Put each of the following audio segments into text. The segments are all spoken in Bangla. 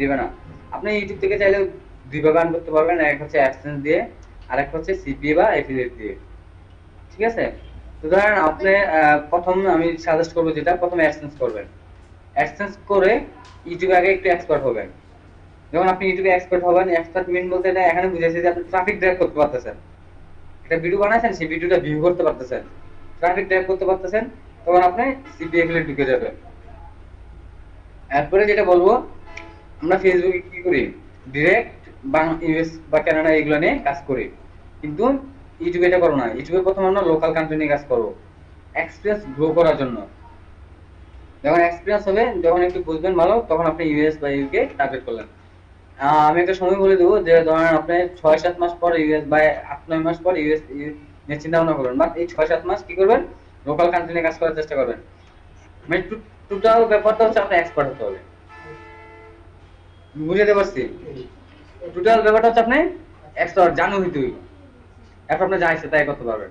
দিবে না। আপনি ইউটিউব থেকে চাইলে দুই ভাবে আর্ন করতে পারবেন, এক হচ্ছে অ্যাডসেন্স দিয়ে আর এক হচ্ছে সিপিএ বা এফিলিয়েট দিয়ে। ঠিক আছে? তো ধরেন আপনি প্রথম আমি সাজেস্ট করবো যেটা প্রথম অ্যাডসেন্স করবেন। অ্যাডসেন্স করে ইউটিউবে আগে একটু এক্সপার্ট হবেন। যখন আপনি ইউটিউবে এক্সপার্ট হবেন, এক্সপার্ট মিন বলতে এটা এখানে বুঝাইছে যে আপনি ট্রাফিক ড্রাইভ করতে পারতেছেন। একটা ভিডিও বানাইছেন, সেই ভিডিওটা ভিউ করতে পারতেছেন, ট্রাফিক ড্রাইভ করতে পারতেছেন, তখন আপনি সিপিএ এফিলিয়েট ঢুকে যাবেন। এরপরে যেটা বলবো, আমরা ফেসবুকে কি করি, ডিরেক্ট ইউএস বা কানাডা এগুলো নিয়ে কাজ করি, কিন্তু ইউটিউবে এটা করবো না। ইউটিউবে প্রথমে আমরা লোকাল কান্ট্রি নিয়ে কাজ করবো, এক্সপিরিয়েন্স গ্রো করার জন্য। যখন এক্সপিরিয়েন্স হবে, যখন একটু বুঝবেন ভালো, তখন আপনি ইউএস বা ইউকে টার্গেট করলেন। আমি একটা সময় বলে দেবো যে ধরেন আপনি 6-7 মাস পর ইউএস বা 8-9 মাস পর ইউএস নিয়ে চিন্তা ভাবনা করবেন, বাট এই 6-7 মাস কি করবেন, লোকাল কান্ট্রি নিয়ে কাজ করার চেষ্টা করবেন। মানে টোটাল ব্যাপারটা হচ্ছে আপনার এক্সপার্ট হতে হবে। বুঝাতে পারছি? টোটাল ব্যাপারটা হচ্ছে আপনি এক্সপার্ট জানু হইতে হইব, এখন আপনি যা ইচ্ছে তাই করতে পারবেন।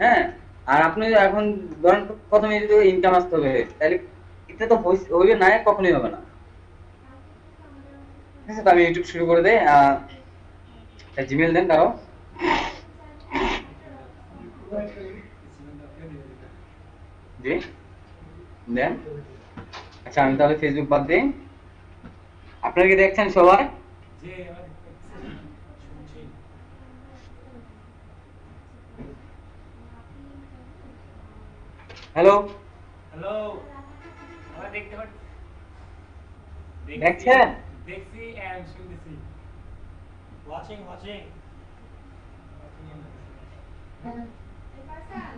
হ্যাঁ। আর আপনি এখন ধরেন প্রথমে যদি ইনকাম আসতে হবে, তাহলে এটা তো হইবে না, কখনোই হবে না। ঠিক আছে? তো আমি ইউটিউব শুরু করে দেই। জিমেল দেন কারো। জি দেন। আচ্ছা আমি তাহলে ফেসবুক বাদ দিই। আপনারা কি দেখছেন সবাই? হ্যালো, হ্যালো, আমরা দেখতে পাচ্ছি, দেখছি, দেখছেন? দেখছি এন্ড শুনতেছি। Watching watching.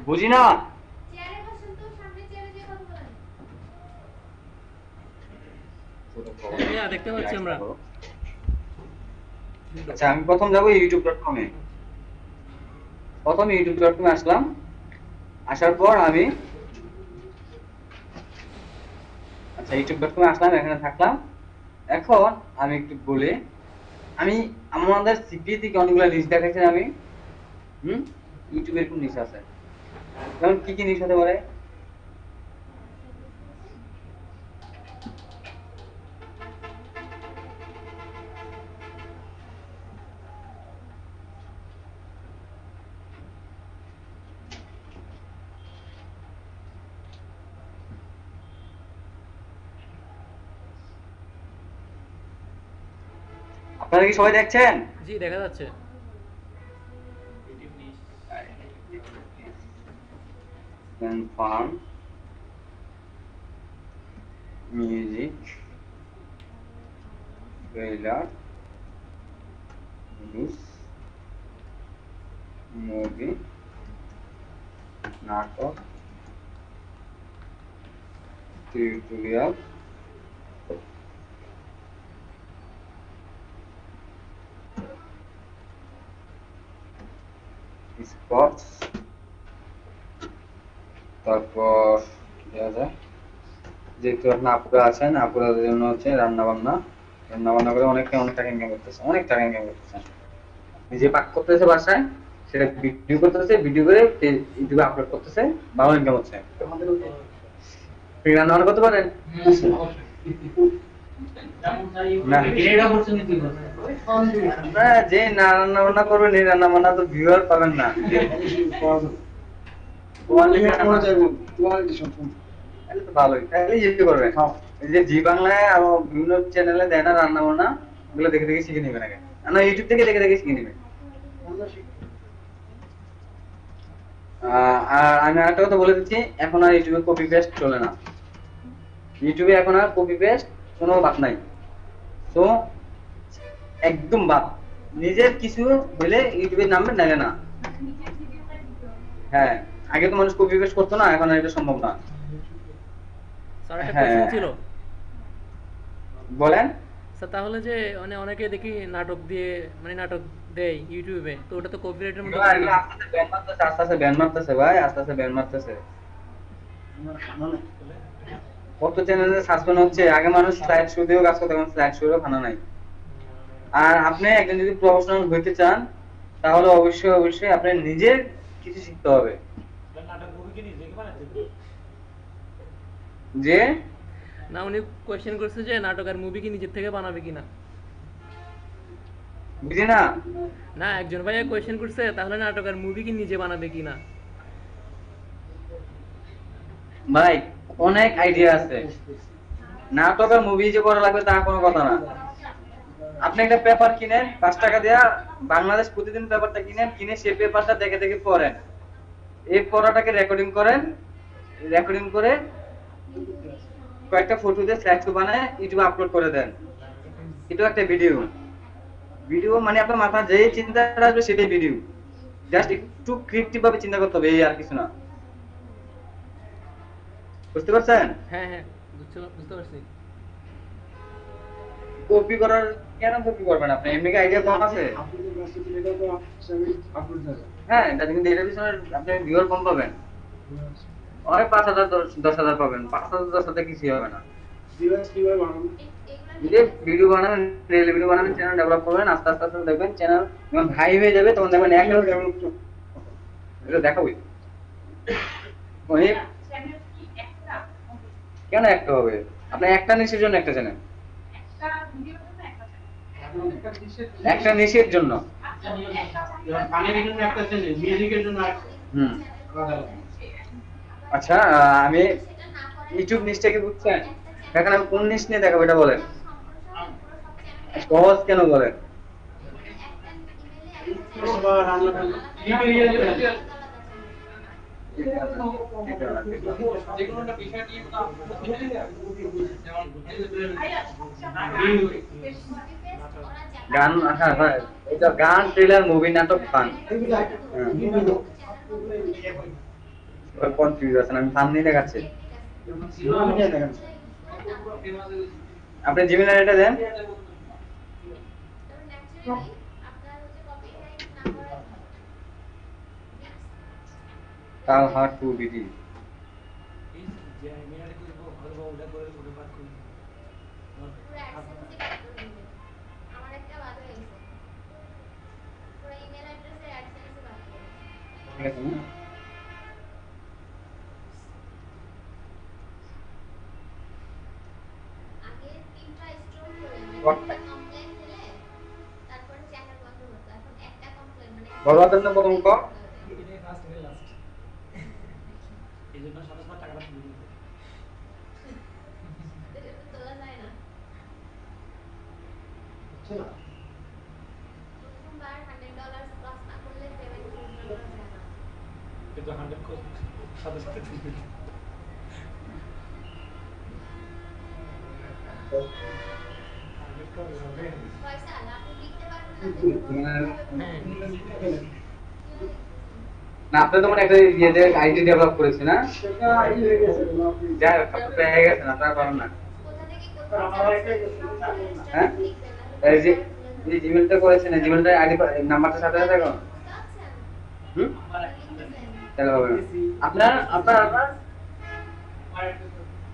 বুঝি না। ভাইয়া দেখতে পাচ্ছি আমরা। আচ্ছা আমি প্রথম যাবো ইউটিউব.com-এ। প্রথম ইউটিউব.com-এ আসলাম। আসার পর আমি আচ্ছা ইউটিউব.com-এ আসলাম, এখানে থাকলাম। এখন আমি একটু বলি, আমি আমাদের সিপিএ থেকে অনেকগুলো লিস্ট দেখাইছি আমি। হুম, ইউটিউবের কোন নিশ আছে, যেমন কি কি নিশ হতে পারে। আপনারা কি সবাই দেখছেন? জি দেখা যাচ্ছে। Fun music trailer news movie নাটক টিউটোরিয়াল স্পোর্টস, তারপর দেওয়া যায় যেহেতু এখন আপুরা আছেন, আপুরাদের জন্য হচ্ছে রান্না বান্না। রান্না বান্না করে অনেক টাকা ইনকাম করতেছে, অনেক টাকা ইনকাম করতেছে। নিজে পাক করতেছে বাসায়, সেটা ভিডিও করতেছে, ভিডিও করে ইউটিউবে আপলোড করতেছে, ভালো ইনকাম হচ্ছে। আপনি রান্না বান্না করতে পারেন? না। না, যে না রান্না বান্না করবেন, এই রান্না বান্না তো ভিউয়ার পাবেন না। তাহলে তো ভালোই, তাহলে ইয়ে করবেন। এই যে জি বাংলায় আরো বিভিন্ন চ্যানেলে দেয় না রান্না বান্না, ওগুলো দেখে দেখে শিখে নেবেন আগে। না ইউটিউব থেকে দেখে দেখে শিখে নেবেন। আর আমি আরেকটা কথা বলে দিচ্ছি, এখন আর ইউটিউবে কপি পেস্ট চলে না। ইউটিউবে এখন আর কপি পেস্ট কোনো বাদ নাই। তো একদম বাদ। নিজের কিছু হলে ইউটিউবে নামবেন, নাইলে না। হ্যাঁ, আগে তো মানুষ কপি পেস্ট করতো না, এখন আর এটা সম্ভব না। স্যার একটা কোশ্চেন হ্যাঁ, ছিল। বলেন। স্যার তাহলে যে মানে অনেকে দেখি নাটক দিয়ে মানে নাটক দেয় ইউটিউবে, তো ওটা তো কপিরাইটের মধ্যে এগুলো পড়ে এগুলো না? আস্তে আস্তে ব্যান মারতেছে, আস্তে আস্তে ব্যান মারতেছে ভাই, আস্তে আস্তে ব্যান মারতেছে। কত চ্যানেলে সাসপেন্ড হচ্ছে। আগে মানুষ স্লাইড শো দিয়েও কাজ করতো, এখন স্লাইড শোরও খানা নাই। আর আপনি একজন যদি প্রফেশনাল হইতে চান, তাহলে অবশ্যই অবশ্যই আপনার নিজের কিছু শিখতে হবে। নাটক মুভি কি নিজে কি বানাইছে? যে না, উনি কোয়েশ্চেন করছে যে নাটক আর মুভি কি নিজের থেকে বানাবে কিনা। বুঝি না। না, একজন ভাইয়া কোয়েশ্চেন করছে তাহলে নাটক আর মুভি কি নিজে বানাবে কিনা। ভাই অনেক আইডিয়া আছে, নাটক আর মুভি যে করা লাগবে তা কোনো কথা না। আপনি একটা পেপার কিনেন 5 টাকা দেয়া, বাংলাদেশ প্রতিদিন পেপারটা কিনেন, কিনে সেই পেপারটা দেখে দেখে পড়েন, এই পড়াটাকে রেকর্ডিং করেন, রেকর্ডিং করে কয়েকটা ফটো দিয়ে স্লাইড শো বানায় ইউটিউবে আপলোড করে দেন। এটাও একটা ভিডিও। ভিডিও মানে আপনার মাথায় যে চিন্তাটা আসবে সেটাই ভিডিও, জাস্ট একটু ক্রিয়েটিভ ভাবে চিন্তা করতে হবে, এই আর কিছু না। বুঝতে পারছেন? হ্যাঁ হ্যাঁ, বুঝতে পারছি। কপি করার কেন কপি করবেন আপনি? এমনি কি আইডিয়া কম আছে? হ্যাঁ, এটা কিন্তু এটার পিছনে আপনি ভিউয়ার কম পাবেন, অনেক 5,000 10,000 পাবেন, 5,000 10,000 কিছুই হবে না। যে ভিডিও বানাবেন, রিয়েল ভিডিও বানাবেন, চ্যানেল ডেভেলপ করবেন, আস্তে আস্তে আস্তে দেখবেন চ্যানেল যখন হাই হয়ে যাবে তখন দেখবেন একটা এটা দেখাবই। ওই কেন একটা হবে? আপনার একটা নিশের জন্য একটা চ্যানেল, একটা নিশের জন্য। হুম, আচ্ছা আমি ইউটিউব নিশটাকে বুঝছেন, এখন আমি কোন নিশ নিয়ে দেখাবো এটা বলেন, সহজ কেন বলেন? গান, হ্যাঁ হ্যাঁ, এটা গান, ট্রেলার, মুভি, নাটক, গান। কনফিউজ আছেন, আমি সামনে দেখাচ্ছি। আপনি জিমেল আইডিটা দেন। তালহা 2 বিডি। ঠিক আছে না? বলবার জন্য প্রথম ক এটাই ফার্স্ট এর লাস্ট, এই জন্য 27 টাকাটা তুলে দিতে। তোলা যায় না। বুঝছো না? প্রথমবার $100 প্লাস না করলে পেমেন্ট করা যায় না। কিন্তু 100 কো সাথে সাথে তুলে দিতে। পয়সা আপনি লিখতে পারবেন না। না, আপনি তো মানে একটা ইয়ে আইডি ডেভেলপ করেছেন না, যা পেয়ে গেছেন, আপনারা পারেন না। কোথা থেকে কোথায় হ্যাঁ, এই যে এই জিমেলটা করেছেন, এই জিমেলটা আইডি নাম্বারটা সাথে আছে এখন। হুম, তাহলে হবে না। আপনার আপনার আপনার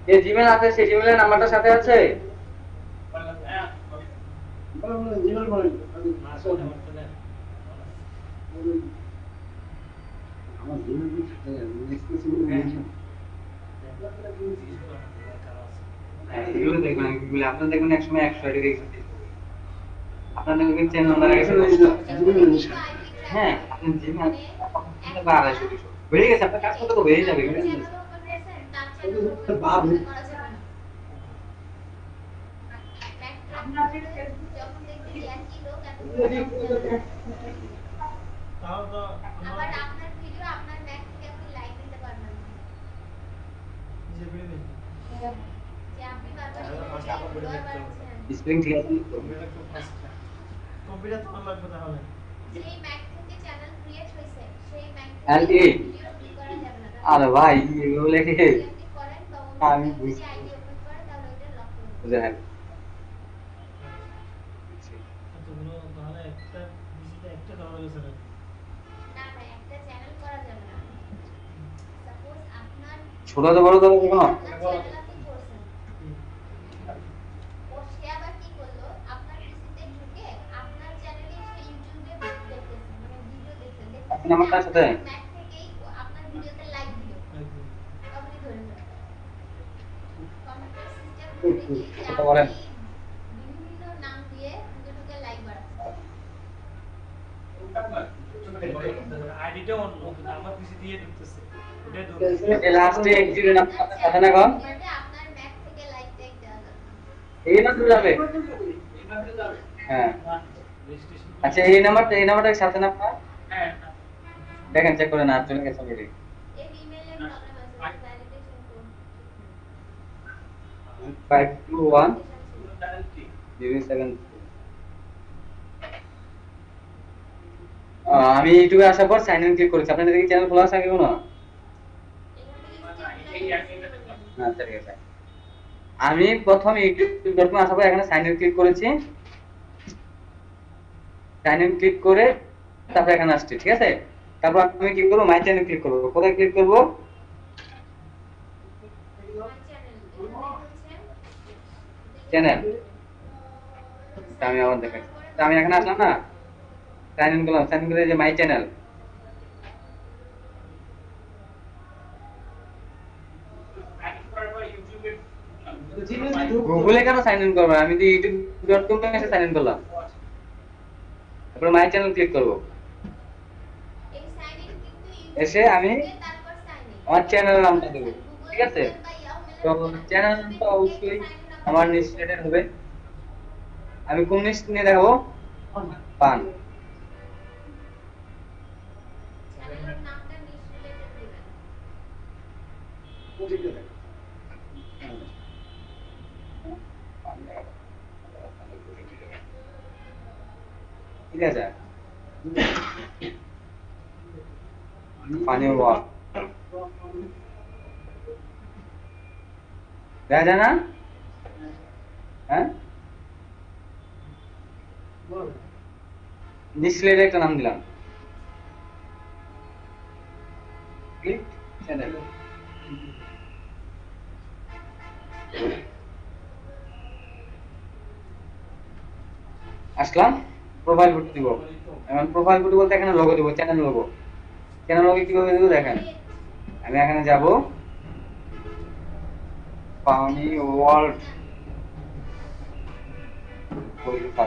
যে জিমেল আছে সেই জিমেলের নাম্বারটা সাথে আছে। এগুলো দেখবেন, এগুলো আপনার দেখবেন একসময় 100 আইডি দেখবেন, আপনার দেখবেন চ্যানেল নাম্বার আছে। হ্যাঁ, আপনি জিমেল বা 250 হয়ে গেছে, আপনার কাজ করতে তো হয়ে যাবে। তাও তো আবার আপনার ভিডিও আপনার ম্যাক থেকে আপনি লাইক দিতে পারবেন না। যে বেরে নেই যে আপনি বারবার স্প্রিং ঠিক আছে? কম্পিউটার খুব ফাস্ট, কম্পিউটার তোমার লাগবে তাহলে। সেই ম্যাক থেকে চ্যানেল ক্রিয়েট হইছে, সেই ম্যাক LA ভিডিও ক্লিক করা যাবে না। আরে ভাই এগুলো লেখে আপনি করেন বা আমি অন্য বুঝছি। যদি আইডি ওপেন করে তাহলে ওটা লক করে দেবে। বুঝেন। এতগুলো তাহলে একটা ডিজিটে একটা করা গেছে না। না ভাই, একটা চ্যানেল করা যাবে না। সাপোজ আপনার ছোট তো বড় তো কোনো চ্যানেল আপনি করছেন, ও সে আবার কি করলো, আপনার পিসিতে ঢুকে আপনার চ্যানেলে সে ইউটিউবে দেখতেছে, মানে ভিডিও দেখতেছে, আপনি আমার কাছে সাথে ম্যাক থেকেই ও আপনার ভিডিওতে লাইক দিল, একদম তখনই ধরে ফেলবে। কম্পিউটার সিস্টেম কি যে কথা বলেন। আপনি বিভিন্ন নাম দিয়ে ঢুকে লাইভ বাড়াচ্ছেন। আইডিটা অন্য কিন্তু আমার পিসি দিয়ে ঢুকতেছে ওটাই ধরুন এই লাস্টে এক জিবি নাম আপনার কথা না কন, ভিডিওতে আপনার ম্যাক থেকে লাইভ ট্যাগ দেওয়া যাবে না। এই মাত্র যাবে। হ্যাঁ রেজিস্ট্রেশন আচ্ছা, এই নাম্বারটা সাথে না আপনার? দেখেন চেক করে না, চলে গেছে অলরেডি। এর ইমেইলে প্রবলেম আছে, ভ্যালিডেশন কোড 521 ছিল। 073। আমি ইউটিউবে আসার পর সাইন ইন ক্লিক করেছি। আপনাদের কি চ্যানেল খোলা আছে আগে কোনো? এখান থেকে স্টেপ বাই আচ্ছা ঠিক আছে। আমি প্রথম ইউটিউব.com আসার পর এখানে সাইন ইন ক্লিক করেছি। সাইন ইন ক্লিক করে তারপর এখানে আসছি, ঠিক আছে? তারপর আমি কি করব, মাই চ্যানেল ক্লিক করব। কোথায় ক্লিক করব? মাই চ্যানেল এখানে হচ্ছে চ্যানেল। আমি আবার দেখাই। তো আমি এখানে আসলাম না, সাইন ইন করলাম, সাইন ইন করে যে মাই চ্যানেল। গুগলে কেন সাইন ইন করব? আমি তো ইউটিউব.com এ এসে সাইন ইন করলাম। তারপর মাই চ্যানেল ক্লিক করব। এই সাইন ইন কিন্তু এসে আমি ইউটিউবে তারপর সাইন ইন আমার চ্যানেলের নামটা দেব, গুগল ঠিক আছে? মেল বা ইয়াহু মেলে তো চ্যানেল নামটা অবশ্যই আমার নিজ রিলেটেড হবে। আমি কোন নিজ নিয়ে দেখাবো? পান। চ্যানেলের নামটা নিজ রিলেটেড দিবেন। ঠিক আছে, পানি ওয়াল দেখা যায় না? হ্যাঁ, নিচে একটা নাম দিলাম, ক্লিক চ্যানেল। আসলাম, প্রোফাইল ফটো দিব। এখন প্রোফাইল ফটো বলতে এখানে লোগো দিব, চ্যানেল লোগো। চ্যানেল লোগো কিভাবে দিব দেখেন। আমি এখানে যাব, পানি ওয়ার্ল্ড পরীক্ষা,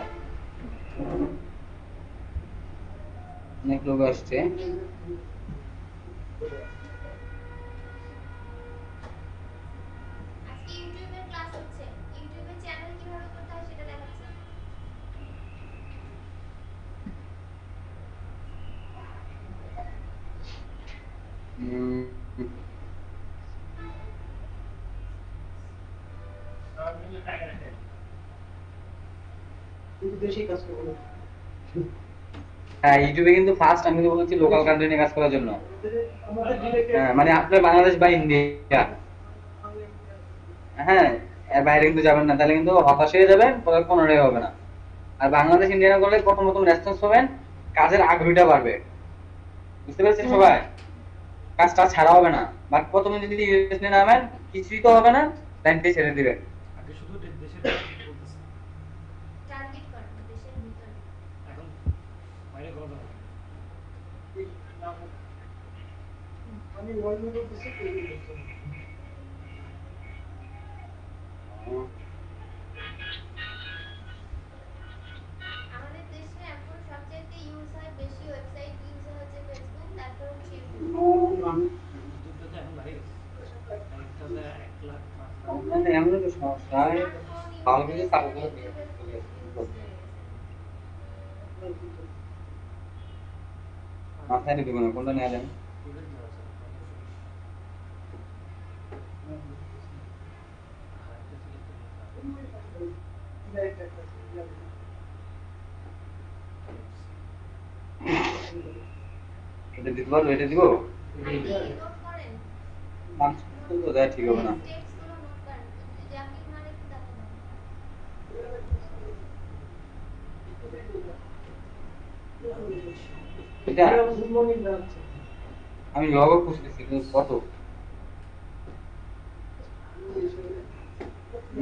অনেক লোগো আসছে। আজকে ইউটিউবের ক্লাস হচ্ছে, ইউটিউবে চ্যানেল কিভাবে করতে হয় সেটা দেখাচ্ছে। উম, হ্যাঁ, ইউটিউবে কিন্তু ফার্স্ট আমি তো বলেছি লোকাল কান্ট্রি নিয়ে কাজ করার জন্য। হ্যাঁ, মানে আপনার বাংলাদেশ বা ইন্ডিয়া, হ্যাঁ, এর বাইরে কিন্তু যাবেন না, তাহলে কিন্তু হতাশ হয়ে যাবেন, পরে কোনোটাই হবে না। আর বাংলাদেশ ইন্ডিয়া করলে প্রথম প্রথম রেসপন্স পাবেন, কাজের আগ্রহটা বাড়বে। বুঝতে পেরেছেন সবাই? কাজটা ছাড়া হবে না। বাট প্রথমে যদি ইউএস নিয়ে নামেন, কিছুই তো হবে না, লাইনটাই ছেড়ে দিবেন। আগে শুধু দেশের বাইরে বলতেছে টার্গেট করেন দেশের ভিতরে। এখন বাইরে করা যাবে না। আমাদের দেশে এখন সবচেয়ে ইউজ হয়, বেশি ওয়েবসাইট ইউজ হচ্ছে ফেসবুক, তারপর হচ্ছে ইউটিউব। ইউটিউবটা তো এখন বাইরে গেছে একটাতে 1 লাখ 5 লাখ মানে এমন একটা সমস্যা, স্মার্টফোন ভালো ইউজ কিছু করে কাজ করে ইউটিউবের ফুল ইউজ হয়ে গেছে। মাথায় ঢুকবে না, কোনটা নেওয়া যায়? ইউটিউব যাওয়া যায় আরেকটা ছিল এটা দিতে পারবো, এটা দিব? আপনি নোট করেন, মানুষ তো দেয়, ঠিক হবে না। টেক্সট গুলো নোট করেন, জাকির মানে একটু দেখা দেন। এটা আমি লগও খুঁজতেছি, কিন্তু কত?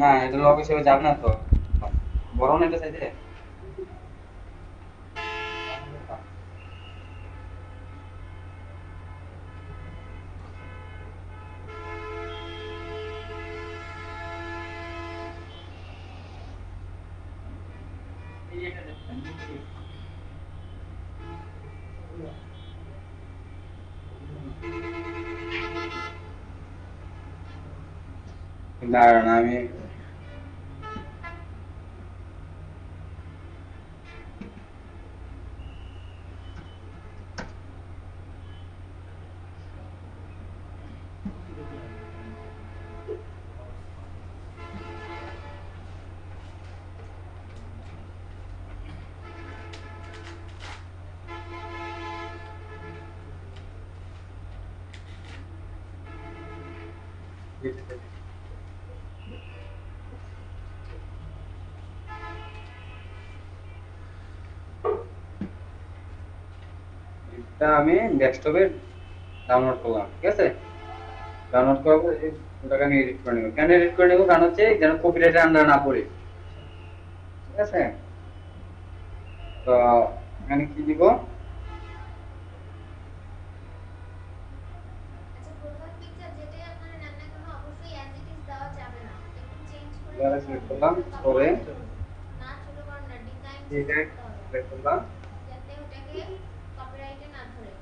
না, এটা লগ হিসেবে যাবে না তো, বড় না এটা সাইজে। এই একটা দেখতেন দাঁড়ান আমি এটা আমি ডেস্কটপে ডাউনলোড করলাম, ঠিক আছে। ডাউনলোড করার পর ওটাকে আমি এডিট করে নেব। কেন এডিট করে নেব? কারণ হচ্ছে যেন কপিরাইটের আন্ডার না পড়ে, ঠিক আছে। তো এখানে কি দিব? আচ্ছা, প্রোফাইল পিকচার যেটাই আপনারা নেন না কেন অবশ্যই অ্যাজ ইট ইজ দেওয়া যাবে না, একটু চেঞ্জ করে এবারে দিতে সিলেক্ট হবে। করলাম, পরে না ছোট বড় না, ডিজাইন চেঞ্জ এটা করতে হবে সিলেক্ট করলাম, যাতে ওটাকে কপিরাইটে না ধরে।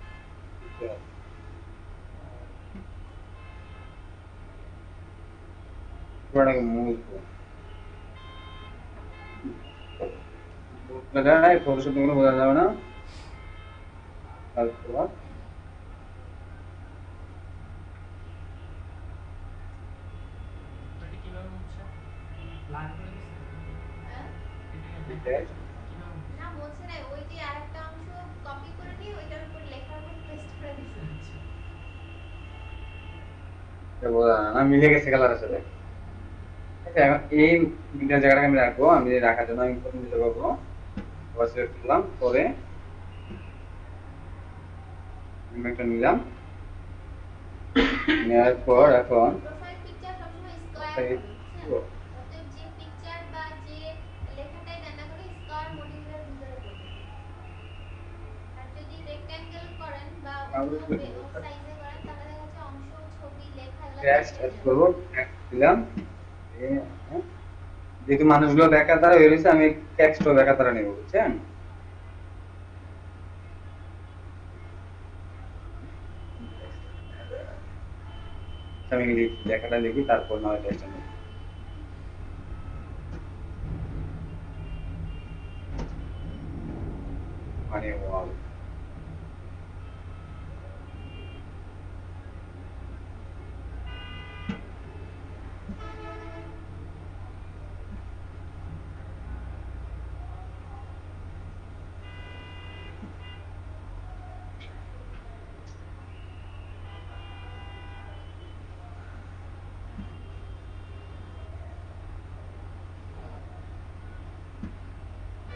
পুরোটাকে মুছবো। ফটোশপ গুলো বোঝা যাবে না। তারপর এটা কিভাবে হচ্ছে লাইন করে দিচ্ছে হ্যাঁ, এটা টেক্সট কিভাবে হচ্ছে না বলছে না, ওই যে আরেকটা অংশ কপি করে নিয়ে ওইটার উপর লেখার উপর পেস্ট করে দিছে। বোঝা যায় না, মিলে গেছে কালারের সাথে। আচ্ছা, এখন এই মিটার জায়গাটাকে আমি রাখবো। আমি রাখার জন্য আমি প্রথম যেটা করবো, সিলেক্ট করলাম, পরে আমি একটা নিলাম, নেওয়ার পর এখন প্রোফাইল পিকচার সবসময় স্কয়ার একটা হবে, বুঝছেন? অতএব যে পিকচার বা যে লেখাটাই দেন না কেন স্কয়ার মডিউলের ভিতরে করবেন। আর যদি রেক্ট্যাঙ্গেল করেন বা অন্য সাইজে করেন তাহলে দেখা যাচ্ছে অংশ, ছবি, লেখা এগুলো টেক্সট চেঞ্জ অ্যাড হয়ে করবো, যাবে। টেক্সট দিলাম। হ্যাঁ, যেহেতু মানুষগুলো বেকার দ্বারা হয়ে রয়েছে, আমি টেক্সটও বেকার দ্বারা নেবো, বুঝছেন। আমি লেখাটা লিখি, তারপর না হয় টেক্সটটা নেবো। মানে ওয়াল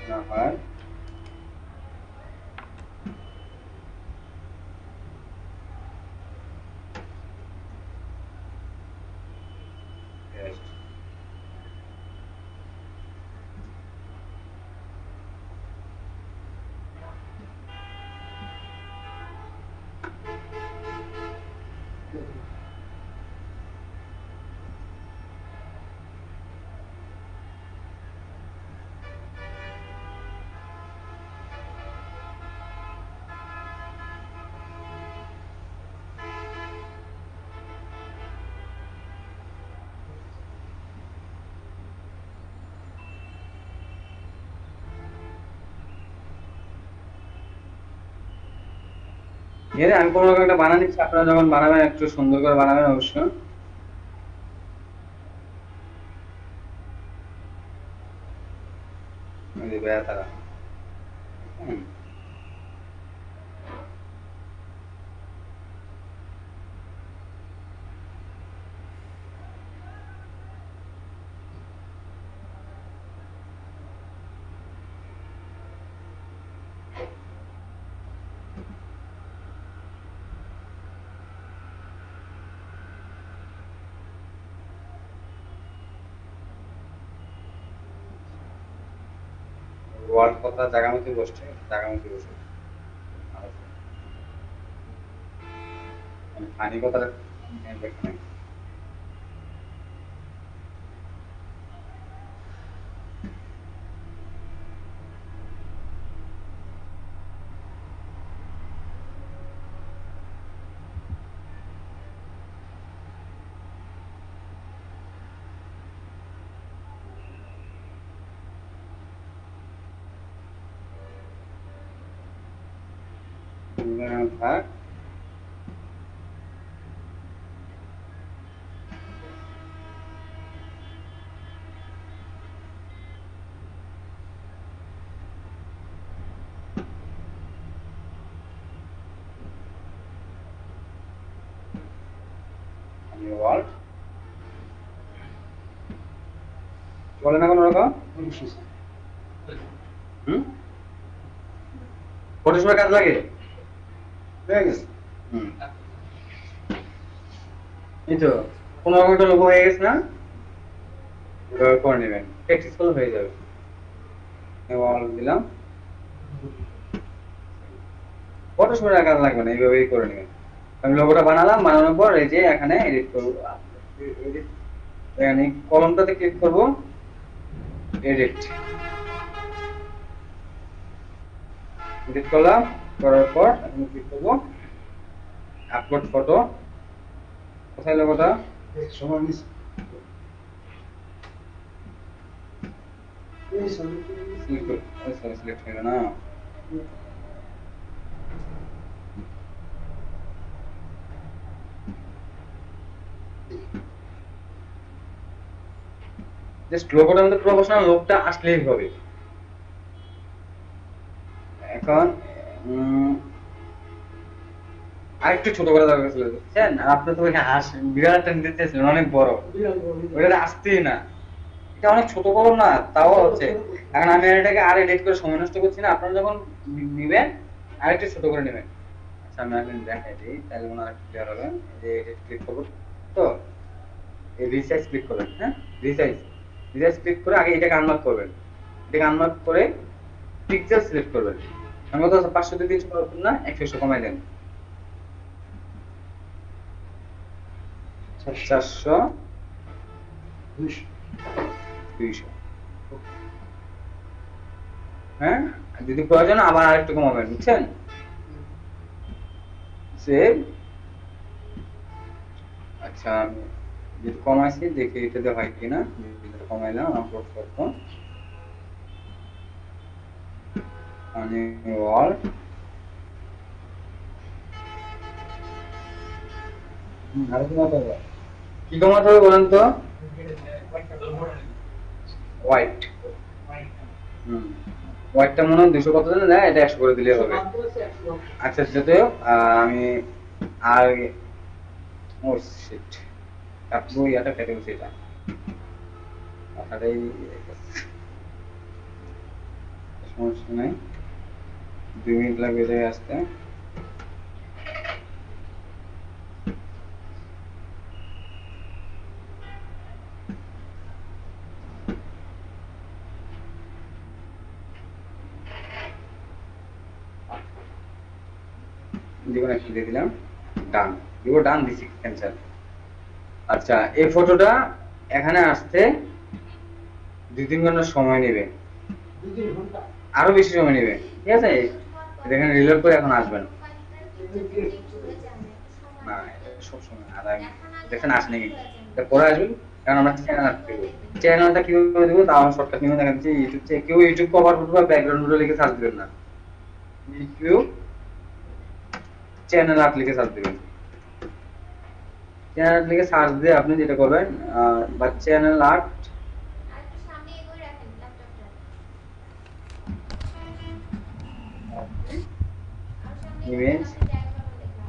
না হয় টেক্সট। আমি কোনো রকম একটা বানান নিচ্ছি, আপনারা যখন বানাবেন একটু সুন্দর করে বানাবেন অবশ্যই। এই যে তারা ওয়ার্ড কথা জায়গা মতো বসছে, জায়গা মতো বসে ফানি কথা দেখে নাই। থাক। ওয়ার্ল্ড চলে না কোনো রকম। কত সময় কাজ লাগে? হুম, এই তো 15 মিনিটের লোক হয়ে গেছে না? এভাবে করে নেবেন, প্র্যাকটিস করলে হয়ে যাবে। ওয়াল দিলাম, কত সময় কাজ লাগবে না, এইভাবেই করে নেবেন। আমি লোগোটা বানালাম, বানানোর পর এই যে এখানে এডিট করবো, এখানে কলমটাতে ক্লিক করব, এডিট এডিট করলাম, করার পর এখন ক্লিক করব আপলোড ফটো। কোথায় লোগোটা? সিলেক্ট হলো না। জাস্ট লোগোটার মধ্যে প্রফেশনাল লোকটা আসলেই হবে। এখন আরেকটু ছোট করা দরকার ছিল, বুঝছেন? আর আপনি তো ওই হাঁস বিড়াল টেন দিতেছিলেন অনেক বড়, ওইটা আসতেই না। এটা অনেক ছোট কলম না, তাও হচ্ছে। এখন আমি এটাকে আর এডিট করে সময় নষ্ট করছি না, আপনারা যখন নিবেন আরেকটু ছোট করে নেবেন। আচ্ছা আমি এখন দেখাই দিই, তাহলে মনে হয় ক্লিয়ার হবে। এই যে এডিট ক্লিক করবো, তো এই রিসাইজ ক্লিক করবেন। হ্যাঁ, রিসাইজ রিসাইজ ক্লিক করে আগে এটাকে আনমার্ক করবেন। এটাকে আনমার্ক করে পিক্সেল সিলেক্ট করবেন। আমি কত 500 থেকে 300 করবেন না, 100 কমাই দেন। 400 200। হ্যাঁ, যদি প্রয়োজন আবার আরেকটু কমাবেন, বুঝছেন? সেভ। আচ্ছা আমি যেটা কমাইছি দেখি এটাতে হয় কিনা। যেটা কমাইলাম আপলোড করবো, মানে ওয়ার্ল্ড কি কমাতে হবে বলেন তো? হোয়াইট। হোয়াইটটা মনে হয় 200 কত জানেন না, এটা 100 করে দিলেই হবে। আচ্ছা যদিও আমি আর ও শিট আপনি এটা কেটে গেছে, এটা আরে সমস্যা নাই, 2 মিনিট লাগবে যায় আসতে। দেখুন একটু দিয়ে দিলাম, ডান দিব, ডান দিছি, ক্যান্সেল। আচ্ছা এই ফটোটা এখানে আসতে 2-3 ঘন্টা সময় নেবে, আরো বেশি সময় নেবে, ঠিক আছে? দেখেন রিলোড করে এখন আসবেন না, এটা সব সময় আর দেখেন আসেনি কিন্তু এটা পরে আসবেন, কারণ আমরা চ্যানেল আনতে দেবো। চ্যানেলটা কিভাবে দেবো তা আমার শর্টকাট নিয়ে দেখা যাচ্ছে ইউটিউব থেকে। কেউ ইউটিউব কভার ফটো বা ব্যাকগ্রাউন্ড ফটো লিখে সার্চ দিবেন না, ইউটিউব চ্যানেল আর্ট লিখে সার্চ দিবেন। চ্যানেল আর্ট লিখে সার্চ দিয়ে আপনি যেটা করবেন বা চ্যানেল আর্ট আরেকটু সামনে এগোয় রাখেন ল্যাপটপটা, আর সামনে ইমেজ ট্যাগ বাটন লেখা।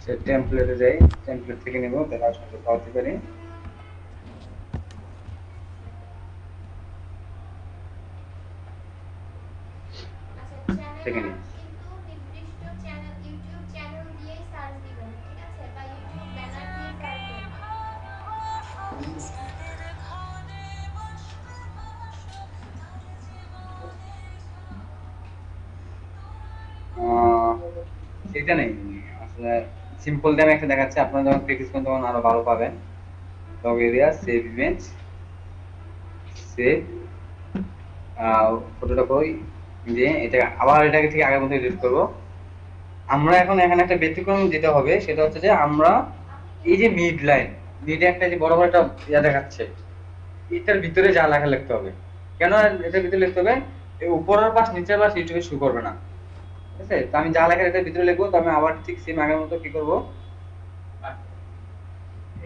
সে টেমপ্লেটে যাই, টেমপ্লেট থেকে নেব, দেখা সুন্দর পাওয়াতে পারি। আচ্ছা থেকে চ্যানেল নিন। কিন্তু নির্দিষ্ট চ্যানেল ইউটিউব চ্যানেল দিয়েই সার্চ দিবেন, ঠিক আছে? বা ইউটিউব ব্যানার দিয়ে সার্চ দিবেন। এটা নেই আসলে, সিম্পল দিয়ে আমি একটা দেখাচ্ছি, আপনারা যখন প্র্যাকটিস করবেন তখন আরো ভালো পাবেন। Log area, save image, save ফটোটা কই যে এটা আবার এটাকে থেকে আগের মতো এডিট করব। আমরা এখন এখানে একটা ব্যতিক্রম যেটা হবে সেটা হচ্ছে যে আমরা এই যে মিড লাইন, মিডে একটা যে বড় বড় একটা ইয়া দেখাচ্ছে, এটার ভিতরে যা লেখা লিখতে হবে। কেন এটার ভিতরে লিখতে হবে? এই উপরের পাশ নিচের পাশ ইউটিউবে শো করবে না, ঠিক আছে? তো আমি যা লেখা এটার ভিতরে লিখবো, তো আমি আবার ঠিক সেম আগের মতো কি করবো,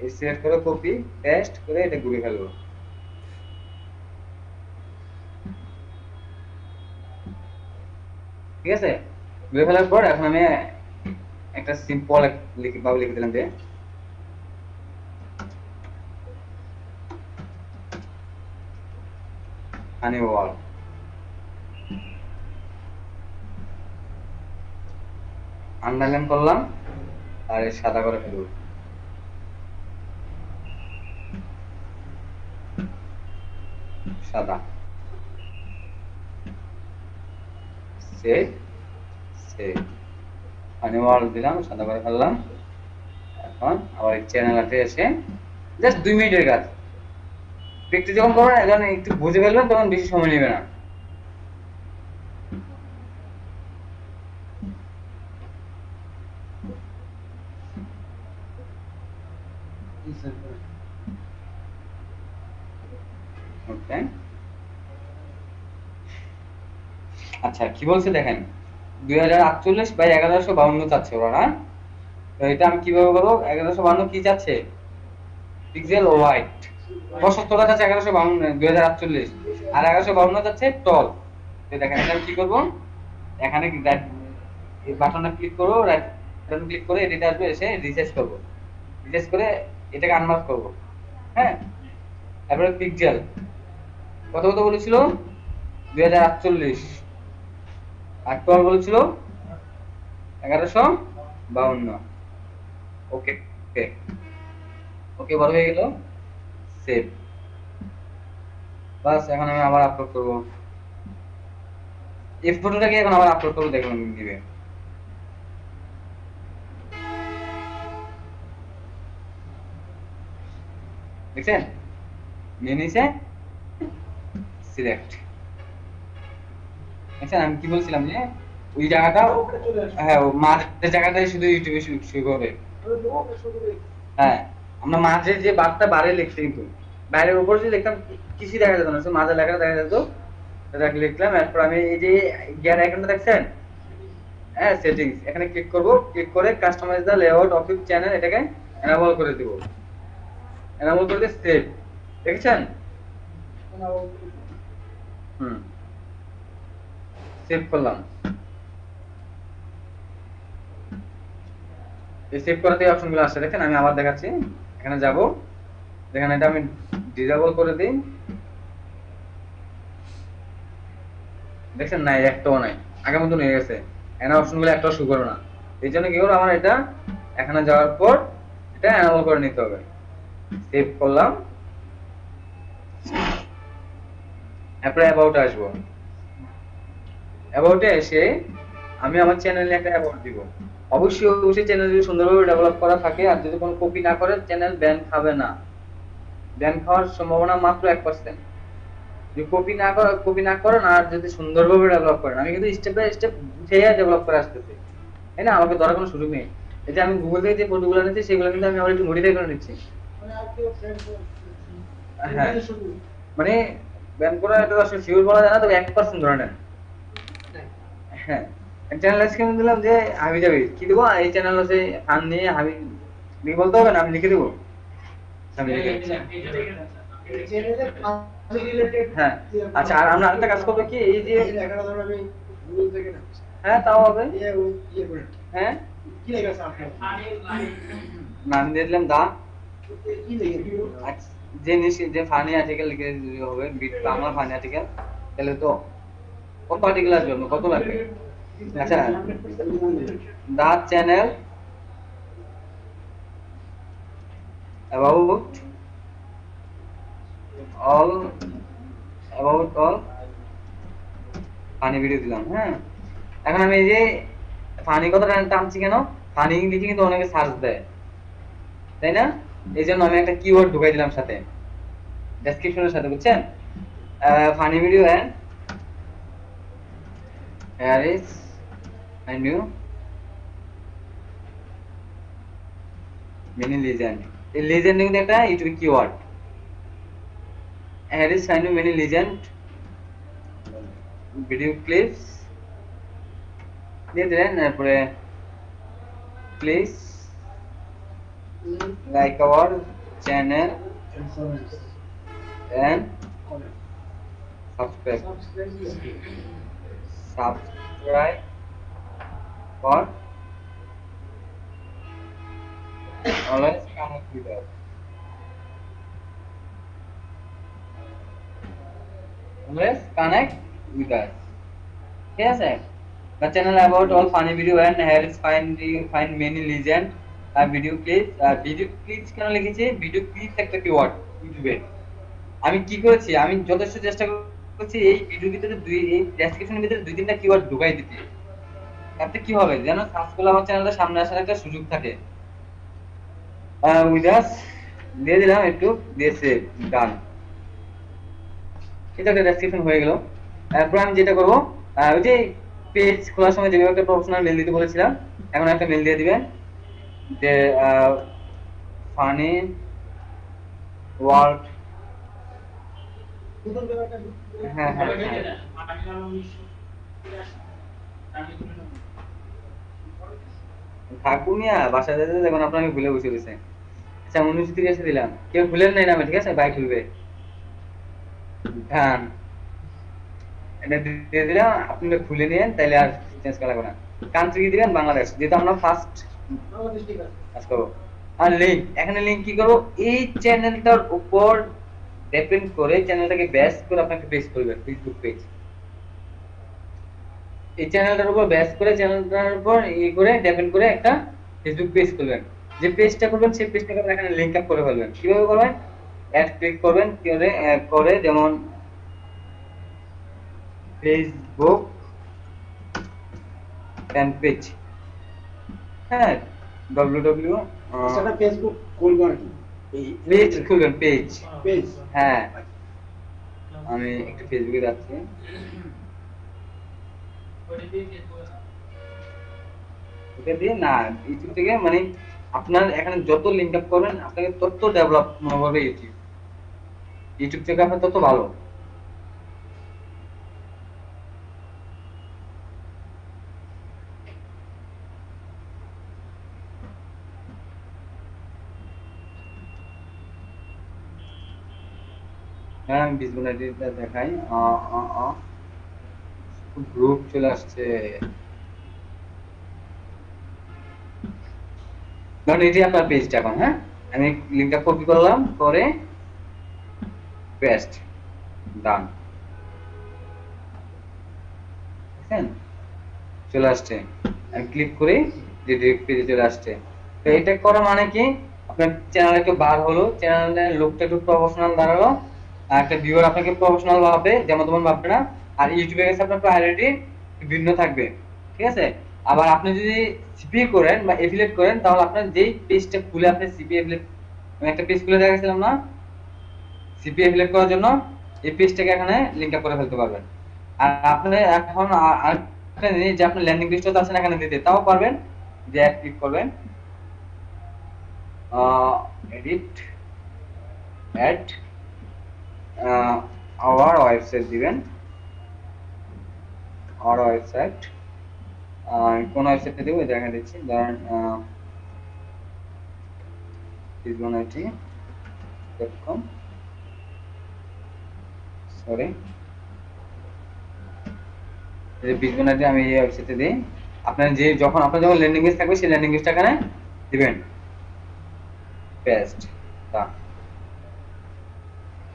এই সিলেক্ট করে কপি পেস্ট করে এটা ঘুরে ফেলবো। ঠিক আছে, ঘুরে ফেলার পর এখন আমি একটা সিম্পল ভাবে লিখে দিলাম যে হানি ওয়াল, আন্ডারলাইন করলাম আর সাদা করে ফেলবো। সাদা, সেভ সেভ, হানি ওয়াল দিলাম, সাদা করে ফেললাম। এখন আবার চ্যানেলতে এসে জাস্ট 2 মিনিটের কাজ। প্র্যাকটিস যখন করবেন এখন একটু বুঝে ফেলবেন, তখন বেশি সময় নেবে না। ওকে, আচ্ছা কি বলছে দেখেন, 2048/1152 চাচ্ছে ওরা, না? তো এটা আমি কিভাবে করবো? 1152 কি চাচ্ছে? Pixel white. 75 চাচ্ছে 1152, 2048, আর 1152 চাচ্ছে টল। তো দেখেন এটা আমি কি করবো, এখানে বাটনে ক্লিক করবো, রাইট বাটন ক্লিক করে এডিট আসবে, এসে রিসাইজ করবো, রিসাইজ করে এটাকে আনমার্ক করবো। হ্যাঁ, তারপরে পিক্সেল কত কত বলেছিল, 2048, আর টল বলেছিল 1152। ওকে ওকে ওকে, বড় হয়ে গেল, সেভ। বাস, এখন আমি আবার আপলোড করবো এই ফটোটাকে, এখন আবার আপলোড করবো, দেখুন দিবে। দেখছেন, নিয়ে নিছে সিলেক্ট। দেখছেন আমি কি বলছিলাম যে ওই জায়গাটা, হ্যাঁ মাঝের জায়গাটাই শুধু ইউটিউবে শুরু করবে। হ্যাঁ, আমরা মাঝে যে বারটা বারে লিখছি, কিন্তু বাইরের উপর যে লিখতাম কিছুই দেখা যেত না, শুধু মাঝে লেখাটা দেখা যেত। এটা লিখলাম, এরপর আমি এই যে গিয়ার আইকনটা দেখছেন, হ্যাঁ সেটিংস, এখানে ক্লিক করব, ক্লিক করে customise the layout of your channel, এটাকে এনাবল করে দিব। এনাবল করে দিয়ে সেভ, দেখছেন? হুম, সেভ করলাম। এই সেভ করাতে অপশনগুলো আসছে, দেখেন? আমি আবার দেখাচ্ছি, এখানে যাব, দেখেন এটা আমি ডিসেবল করে দিই, দেখছেন? নাই, একটাও নাই, আগের মতন হয়ে গেছে। এখানে অপশনগুলো একটাও শো করবে না। এই জন্য কি করবো, আমার এটা এখানে যাওয়ার পর এটা এনাবল করে নিতে হবে। সেভ করলাম, এরপরে অ্যাবাউট আসবো। অ্যাবাউটে এসে আমি আমার চ্যানেলে একটা অ্যাবাউট দিব। অবশ্যই অবশ্যই চ্যানেল যদি সুন্দরভাবে ডেভেলপ করা থাকে, আর যদি কোনো কপি না করে, চ্যানেল ব্যান খাবে না। ব্যান খাওয়ার সম্ভাবনা মাত্র 1%। যদি কপি না করেন, আর যদি সুন্দরভাবে ডেভেলপ করেন, আমি কিন্তু স্টেপ বাই স্টেপ বুঝিয়ে ডেভেলপ করে আসতেছি, তাই না? আমাকে ধরার কোনো সুযোগ নেই। এই যে আমি গুগল থেকে যে ফটোগুলো নিচ্ছি, সেগুলো কিন্তু আমি আবার একটু মডিফাই করে নিচ্ছি। হ্যাঁ, মানে ব্যান করা এটা আসলে শিওর বলা যায় না, তবে 1% ধরে নেন। হ্যাঁ, চ্যানেল স্ক্রিন দিলাম যে হাবি যাবি, কি দেবো, এই চ্যানেল আছে ফান নিয়ে হাবি, লিখে বলতে হবে না, আমি লিখে দেবো। আমি লিখে দিচ্ছি। হ্যাঁ, আচ্ছা, আর আমরা আরেকটা কাজ করবো কি, এই যে হ্যাঁ তাও হবে। হ্যাঁ, না আমি দিয়ে দিলাম দা, আচ্ছা, যে ফানি আর্টিকেল লিখে দিলে হবে, বাংলা ফানি আর্টিকেল, তাহলে তো কত আর্টিকেল আসবে, কত লাগবে? আচ্ছা, the channel about all, about all funny video দিলাম। হ্যাঁ, এখন আমি এই যে ফানি কথাটা টানছি কেন, ফানি লিখে কিন্তু অনেকে সার্চ দেয়, তাই না? এই জন্য আমি একটা কিওয়ার্ড ঢুকাই দিলাম সাথে, ডেসক্রিপশনের সাথে, বুঝছেন? Funny video and here is a new mini legend। এই legend কিন্তু একটা YouTube keyword. here is a new mini legend video clips দিয়ে দিলেন, তারপরে please like our channel and subscribe for always connect with us. Always connect with us. Yes, sir. The channel about all funny video and here is find many legend video clips. Video clips কেন লিখেছি? Video clips একটা keyword ইউটিউবে। আমি কি করেছি? আমি যথেষ্ট চেষ্টা করছি এই ভিডিওর ভিতরে এই ডেসক্রিপশনের ভিতরে 2-3টা কিওয়ার্ড ঢুকাই দিতে। তাতে কি হবে? যেন সার্চ করলে আমার চ্যানেলটা সামনে আসার একটা সুযোগ থাকে। উই জাস্ট দিয়ে দিলাম একটু, দিয়েছে ডান। এটা একটা ডেসক্রিপশন হয়ে গেল। এরপর আমি যেটা করব, ওই যে পেজ খোলার সময় যেভাবে একটা প্রফেশনাল মেল দিতে বলেছিলাম, এখন একটা মেল দিয়ে দিবেন যে ফানি ওয়ার্ল্ড। হ্যাঁ হ্যাঁ ঠাকুমিয়া বাসায় যেতে দেখুন আপনাকে ভুলে বসে রয়েছে। আচ্ছা 19-30 দিলাম, কেউ ভুলেন নাই নামে, ঠিক আছে? বাইক খুলবে ধান, এটা দিয়ে দিলাম, আপনি খুলে নিয়েন, তাইলে আর চেঞ্জ করা লাগবে না। কান্ট্রি কি দিবেন? বাংলাদেশ, যেহেতু আমরা ফার্স্ট কাজ করবো। আর লিঙ্ক, এখানে লিঙ্ক কি করবো? এই চ্যানেলটার উপর ডিপেন্ড করে চ্যানেলটাকে বেস করে আপনাকে পেজ করবেন, ফেসবুক পেজ। এই চ্যানেলটার উপর বেস করে, চ্যানেলটার উপর ই করে ডিপেন্ড করে একটা ফেসবুক পেজ করবেন। যে পেজটা করবেন সেই পেজটাকে আপনি এখানে লিংক আপ করে ফেলবেন। কিভাবে করবেন? অ্যাড ক্লিক করবেন, করে যেমন ফেসবুক ফ্যান পেজ, হ্যাঁ www সেটা ফেসবুক খুলবো নাকি? এই পেজ খুলবেন, পেজ। পেজ। হ্যাঁ আমি একটু ফেসবুকে যাচ্ছি। ওটা দিয়ে না, ইউটিউব থেকে মানে আপনার এখানে যত লিংক আপ করবেন আপনাকে তত ডেভেলপ হবে ইউটিউব। ইউটিউব থেকে আপনার তত ভালো। হ্যাঁ আমি ভিজুয়ালিটিটা দেখাই। গ্রুপ চলে আসছে, ধরুন এই যে আপনার পেজটা এখন। হ্যাঁ আমি লিংকটা কপি করলাম, করে পেস্ট, ডান, দেখছেন চলে আসছে। আমি ক্লিক করি যে ডিরেক্ট পেজে চলে আসছে। তো এটা করা মানে কি, আপনার চ্যানেল একটু বার হলো, চ্যানেলের লোকটা একটু প্রফেশনাল দাঁড়ালো, আর একটা ভিউয়ার আপনাকে প্রফেশনাল ভাবে যেমন তেমন ভাববে না। আর ইউটিউবে গেছে আপনার প্রায়োরিটি ভিন্ন থাকবে, ঠিক আছে? আবার আপনি যদি সিপি করেন বা এফিলিয়েট করেন, তাহলে আপনার যেই পেজটা খুলে আপনি সিপি এফিলিয়েট, আমি একটা পেজ খুলে দেখাচ্ছিলাম না, সিপি এফিলিয়েট করার জন্য এই পেজটাকে এখানে লিংক আপ করে ফেলতে পারবেন। আর আপনি এখন আরেকটা জিনিস, যে আপনি ল্যান্ডিং পেজটা আছেন এখানে দিতে, তাও পারবেন। যে অ্যাড ক্লিক করবেন, এডিট অ্যাড আওয়ার ওয়েবসাইট দিবেন। আওয়ার ওয়েবসাইট, কোন ওয়েবসাইটটা দেবো দেখা দিচ্ছি, ধরেন fizbonaity.com, সরি ফিজবোনাইটি, আমি এই ওয়েবসাইটে দিই। আপনার যে যখন আপনার যখন ল্যান্ডিং পেজ থাকবে সেই ল্যান্ডিং পেজটা এখানে দিবেন, পেস্ট,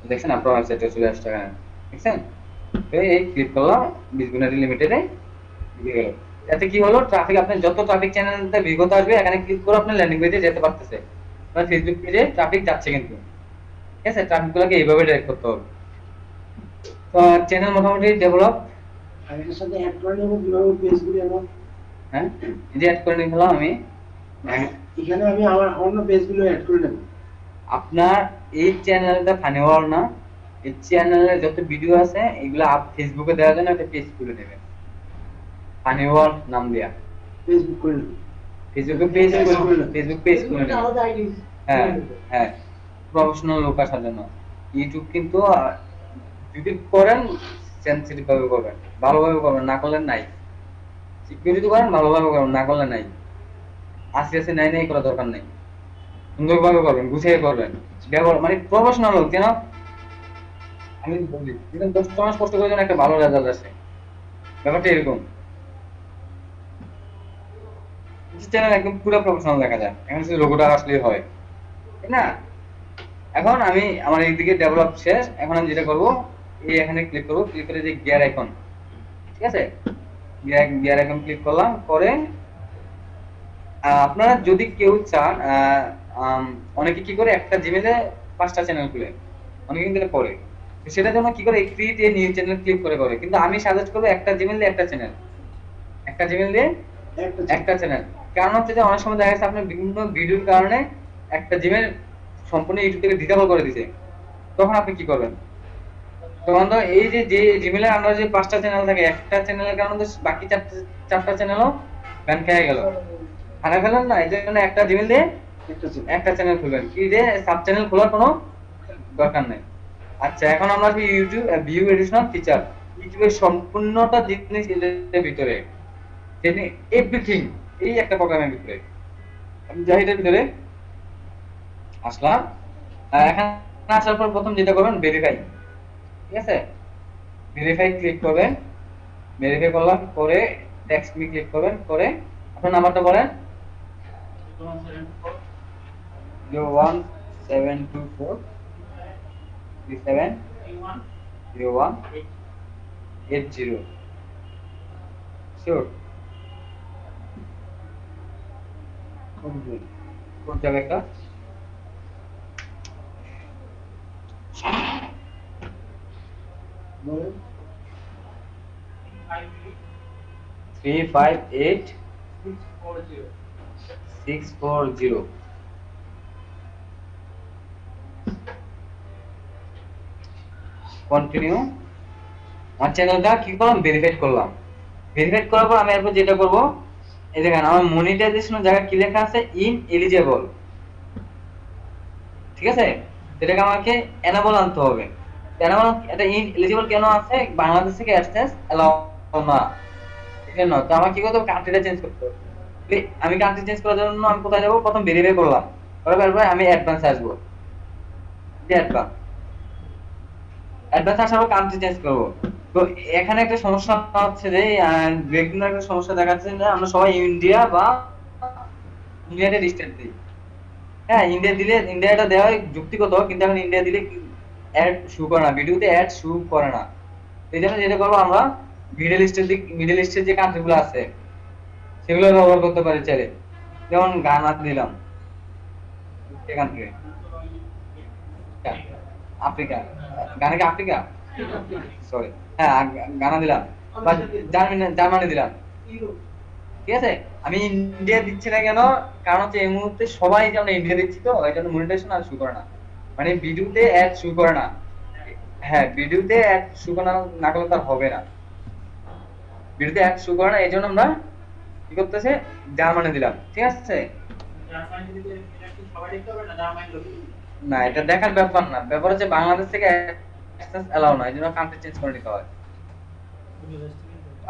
দেখছেন আপনার ওয়েবসাইটে চলে আসছে এখানে, দেখছেন? এই ক্লিক করলাম ফিজবোনাইটি লিমিটেডে, দিয়ে গেল। এতে কি হলো, ট্রাফিক, আপনি যত ট্রাফিক চ্যানেলতে বিগত আসবে এখানে ক্লিক করে আপনার ল্যান্ডিং পেজে যেতে পারতেছে। আপনার ফেসবুক পেজে ট্রাফিক যাচ্ছে কিন্তু, ঠিক আছে? ট্রাফিকগুলোকে এইভাবে ডাইরেক্ট করতে হবে। তো চ্যানেল মোটামুটি ডেভেলপ। আর এর সাথে অ্যাড করে নেব কিভাবে পেজগুলি আমার? হ্যাঁ এই যে অ্যাড করে নিলাম আমি, এখানে আমি আমার অন্য পেজগুলো অ্যাড করে নেব। আপনার এই চ্যানেলটা ফানি ওয়ার্ল্ড না, এই চ্যানেলে যত ভিডিও আছে এগুলো আপ ফেসবুকে দেওয়ার জন্য একটা পেজ খুলে নেবেন, ফানি ওয়ার্ল্ড নাম দেয়া। ফেসবুক করে নেব। ফেসবুকে পেজ খুলে, ফেসবুক পেজ খুলে নেবেন। আলাদা আইডি। হ্যাঁ হ্যাঁ প্রফেশনাল লোক আসার জন্য। ইউটিউব কিন্তু যদি করেন সেনসিটিভ ভাবে করবেন, ভালোভাবে করবেন, না করলে নাই। সিকিউরিটি করেন ভালোভাবে করবেন, না করলে নাই। আস্তে আস্তে নাই নাই করা দরকার নেই, সুন্দরভাবে করবেন, গুছিয়ে করবেন, ব্যবহার মানে প্রফেশনাল হোক যেন। আমি বলি 10 মাস কষ্ট করে যেন একটা ভালো রেজাল্ট আসে, ব্যাপারটা এরকম। চ্যানেল একদম পুরো প্রফেশনাল দেখা যায়, এখন শুধু লোগোটা আসলেই হয়, তাই না? এখন আমি আমার এইদিকে ডেভেলপ শেষ, এখন আমি যেটা করব, এই এখানে ক্লিক করব, ক্লিক করে যে গিয়ার আইকন, ঠিক আছে, গিয়ার আইকন ক্লিক করলাম, করে আপনারা যদি কেউ চান, অনেকে কি করে একটা জিমেলে 5টা চ্যানেল খুলে, অনেকে কিন্তু এটা করে। তো সেটার জন্য কি করে create a new channel click করে, কিন্তু আমি সাজেস্ট করবো একটা জিমেল দিয়ে একটা চ্যানেল, একটা জিমেল দিয়ে একটা চ্যানেল। কারণ হচ্ছে যে অনেক সময় দেখা যাচ্ছে আপনার বিভিন্ন ভিডিওর কারণে একটা জিমেল সম্পূর্ণ ইউটিউব থেকে ডিসেবল করে দিছে, তখন আপনি কি করবেন? তখন তো এই যে যে জিমেলের আন্ডারে যে 5টা চ্যানেল থাকে, একটা চ্যানেলের কারণে তো বাকি চারটা চ্যানেলও ব্যান খেয়ে গেল, হারা ফেলেন না। এই জন্য একটা জিমেল দিয়ে একটা চ্যানেল খুলবেন, কি যে সাব চ্যানেল খোলার কোনো দরকার নেই। আচ্ছা, এখন আমরা আসি ইউটিউব ভিউ এডিশনাল ফিচার। ইউটিউবের সম্পূর্ণটা জিনিস এর ভিতরে, এভরিথিং এই একটা প্রোগ্রামের ভিতরে। আমি যাই এটার ভিতরে আসলাম, এখানে আসার পর প্রথম যেটা করবেন ভেরিফাই, ঠিক আছে, ভেরিফাই ক্লিক করবেন, ভেরিফাই করলাম, করে টেক্সট মি ক্লিক করবেন, করে আপনার নাম্বারটা বলেন, 01724 370180 শিওর? কোন জায়গাটা? বলেন 358640। কন্টিনিউ। আমার চ্যানেলটা কি করলাম, ভেরিফাইড করলাম। ভেরিফাইড করার পর আমি এরপর যেটা করব, এই দেখেন আমার মনিটাইজেশনের জায়গা কি লেখা আছে, ইন এলিজিবল, ঠিক আছে, এটাকে আমাকে এনাবল আনতে হবে। এনাবল, এটা ইন এলিজিবল কেন আছে? বাংলাদেশ থেকে অ্যাডসেন্স এলাও না, এজন্য। তো আমার কি করতে হবে, কান্ট্রিটা চেঞ্জ করতে হবে। আমি কান্ট্রি চেঞ্জ করার জন্য আমি কোথায় যাব, প্রথম ভেরিফাই করলাম, করার পর আমি অ্যাডভান্স আসবো, অ্যাডভান্স আসার পর কান্ট্রি চেঞ্জ করব। তো এখানে একটা সমস্যা হচ্ছে যে বেগিনার একটা সমস্যা দেখা যাচ্ছে যে আমরা সবাই ইন্ডিয়া বা ইউনাইটেড স্টেট দিই। হ্যাঁ, ইন্ডিয়া দিলে, ইন্ডিয়াটা দেওয়া যুক্তিগত, কিন্তু এখন ইন্ডিয়া দিলে অ্যাড শু করে না, ভিডিওতে অ্যাড শু করে না। এই জন্য যেটা করবো, আমরা মিডল ইস্টের যে কান্ট্রিগুলো আছে সেগুলো ব্যবহার করতে পারি চাইলে, যেমন গানা দিলাম, কান্ট্রি আফ্রিকা, গানা কি আফ্রিকা, সরি, হ্যাঁ গানা দিলাম, বা জার্মানি দিলাম, ঠিক আছে। আমি ইন্ডিয়া দিচ্ছি না কেন, কারণ হচ্ছে এই মুহূর্তে সবাই যে আমরা ইন্ডিয়া দিচ্ছি, তো এই জন্য মনিটাইজেশন আর শু করে না, মানে ভিডিওতে অ্যাড শু করে না। হ্যাঁ, ভিডিওতে অ্যাড শু করা না করলে তার হবে না, ভিডিওতে অ্যাড শু করে না, এই জন্য আমরা কি করতেছে, জার্মানি দিলাম, ঠিক আছে। না, এটা দেখার ব্যাপার না, ব্যাপার হচ্ছে বাংলাদেশ থেকে অ্যাক্সেস এলাও না, এই জন্য কান্ট্রি চেঞ্জ করে নিতে হয়।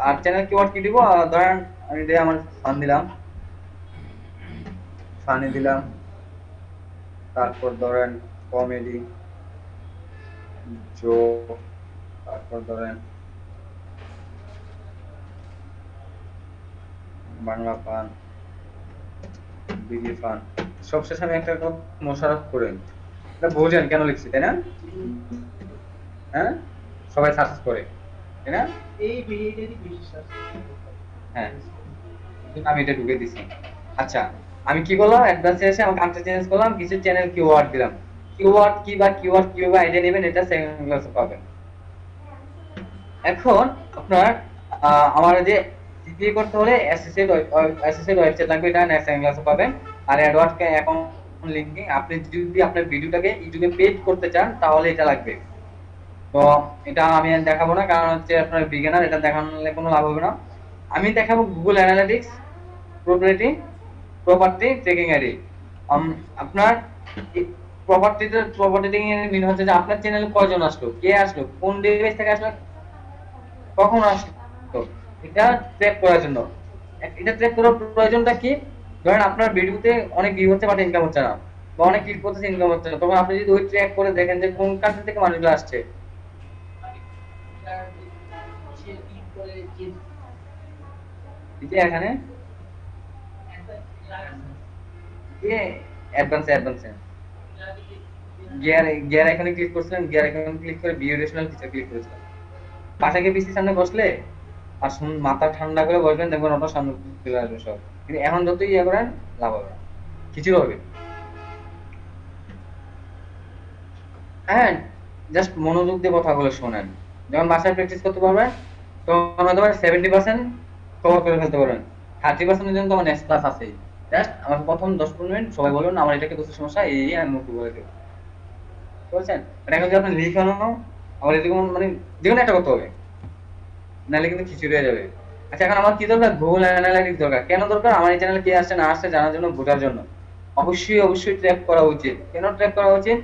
আর চ্যানেল কিওয়ার্ড কি দিব, ধরেন আমি দিয়ে আমার ফান দিলাম, ফানি দিলাম, তারপর ধরেন কমেডি, জোক, তারপর ধরেন বাংলা ফান, বিডি ফান, সবশেষে আমি একটা মোশাররফ করে, এটা বোঝেন কেন লিখছি, তাই না? হ্যাঁ, সবাই সার্চ করে, তাই না? এই ভিডিওটারই বেশি সার্চ। হ্যাঁ, আমি এটা ঢুকে দিছি। আচ্ছা, আমি কি করলাম, অ্যাডভান্সে এসে আমি কান্ট্রি চেঞ্জ করলাম, কিছু চ্যানেল কিওয়ার্ড দিলাম। কিওয়ার্ড কি বা কিওয়ার্ড কিভাবে আইডিয়া নেবেন, এটা সেকেন্ড ক্লাসে পাবেন। এখন আপনার আমার যে জিপিএ করতে হলে অ্যাসোসিয়েট ওয়েবসাইট লাগবে, এটা নেক্সট সেকেন্ড ক্লাসে পাবেন। আর অ্যাডওয়ার্ড অ্যাকাউন্ট লিংকিং, আপনি যদি আপনার ভিডিওটাকে ইউটিউবে পেড করতে চান তাহলে এটা লাগবে। তো এটা আমি আর দেখাবো না, কারণ হচ্ছে আপনার বিগিনার, এটা দেখানোর কোনো লাভ হবে না। আমি দেখাবো Google analytics, property tracking ID. আপনার প্রপার্টি ট্র্যাকিং এর মিন হচ্ছে যে আপনার চ্যানেলে কয়জন আসলো, কে আসলো, কোন ডিভাইস থেকে আসলো, কখন আসতো, এটা ট্র্যাক করার জন্য। এটা ট্র্যাক করার প্রয়োজনটা কি? ধরেন আপনার ভিডিওতে অনেক ভিউ হচ্ছে বাট ইনকাম হচ্ছে না, বা অনেক ক্লিক করতেছে ইনকাম হচ্ছে না, তখন আপনি যদি ওই ট্র্যাক করে দেখেন যে কোন কান্ট্রি থেকে মানুষগুলো আসছে, এই যে এখানে অ্যাডভান্সে গিয়ার এখানে ক্লিক করছিলেন, গিয়ার এখানে ক্লিক করে ভিউ রেশনাল ফিচার ক্লিক করেছিলেন। পাশাকে পিসির সামনে বসলে আর মাথা ঠান্ডা করে বসবেন, দেখবেন ওটা সামনে চলে আসবে সব। কিন্তু এখন যত ইয়ে করেন লাভ হবে না, কিছু হবে। হ্যাঁ, জাস্ট মনোযোগ দিয়ে কথাগুলো শোনেন, যখন বাসায় প্র্যাকটিস করতে পারবেন তখন হয়তো 70% কভার করে ফেলতে পারবেন, 30% জন্য তখন নেক্সট ক্লাস আছেই। জাস্ট আমার প্রথম 10-15 মিনিট সবাই বলবেন আমার এটা কিন্তু সমস্যা, এই আমি মুক্তি করে দেবো, বুঝছেন? মানে এখন যদি আপনি লিখানো আমার এরকম মানে যেকোনো একটা করতে হবে, নাহলে কিন্তু খিচুড়ি হয়ে যাবে। আচ্ছা, এখন আমার কি দরকার? গুগল অ্যানালাইটিক্স দরকার। কেন দরকার? আমার এই চ্যানেলে কে আসছে না আসছে জানার জন্য, বোঝার জন্য। অবশ্যই ট্র্যাক করা উচিত। কেন ট্র্যাক করা উচিত?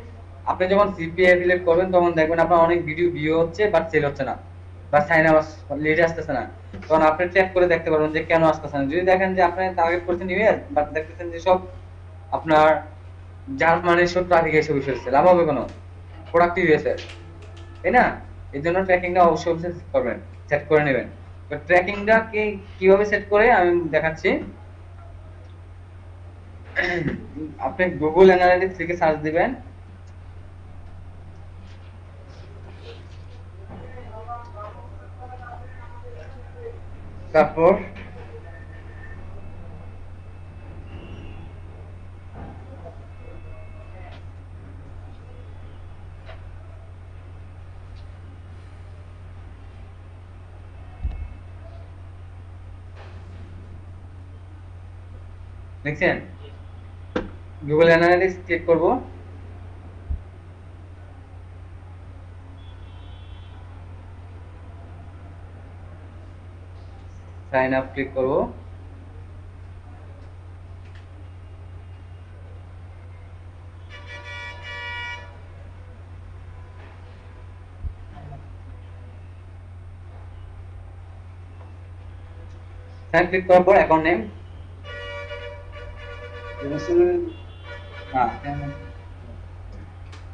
আপনি যখন সিপিএ রিলেট করবেন তখন দেখবেন আপনার অনেক ভিডিও ভিউ হচ্ছে বাট সেল হচ্ছে না, বা সাইন আপ লিড আসতেছে না। তখন আপনি ট্র্যাক করে দেখতে পারবেন যে কেন আসতেছে না। যদি দেখেন যে আপনি টার্গেট করছেন ইউএস বাট দেখতেছেন যে সব আপনার জার্মানির সব ট্রাফিক এসে বসে হচ্ছে, লাভ হবে কোনো? প্রোডাক্টিভ ইউএস এর, তাই না? এই জন্য ট্র্যাকিংটা অবশ্যই করবেন, সেট করে নেবেন। তো ট্র্যাকিংটা কিভাবে সেট করে আমি দেখাচ্ছি। আপনি গুগল অ্যানালিটিক্স থেকে সার্চ দিবেন, তারপর দেখছেন গুগল অ্যানালিটিক্স ক্লিক করব, সাইন আপ ক্লিক করব, সাইন ক্লিক করার পর অ্যাকাউন্ট নেম, হ্যাঁ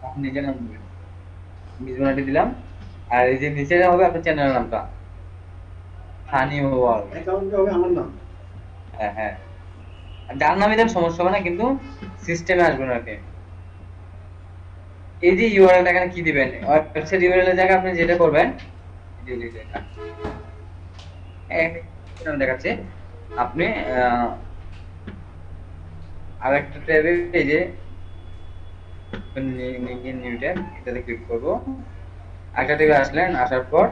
আপনি নিজের নাম দিবেন, বিজনেসটি দিলাম। আর এই যে নিচে হবে আপনার চ্যানেলের নামটা, ফানি ওয়ার্ল্ড। অ্যাকাউন্টে হবে আমার নাম। হ্যাঁ হ্যাঁ, যার নামে দেন সমস্যা হবে না, কিন্তু সিস্টেমে আসবে না আর কি। এই যে ইউআরএল এখানে কি দিবেন, ওয়েবসাইট ইউআরএল এর জায়গায় আপনি যেটা করবেন, দেখাচ্ছে আপনি আরেকটা ট্যাবে এই যে নিউ ট্যাব, এটাতে ক্লিক করব। আরেকটা ট্যাবে আসলেন, আসার পর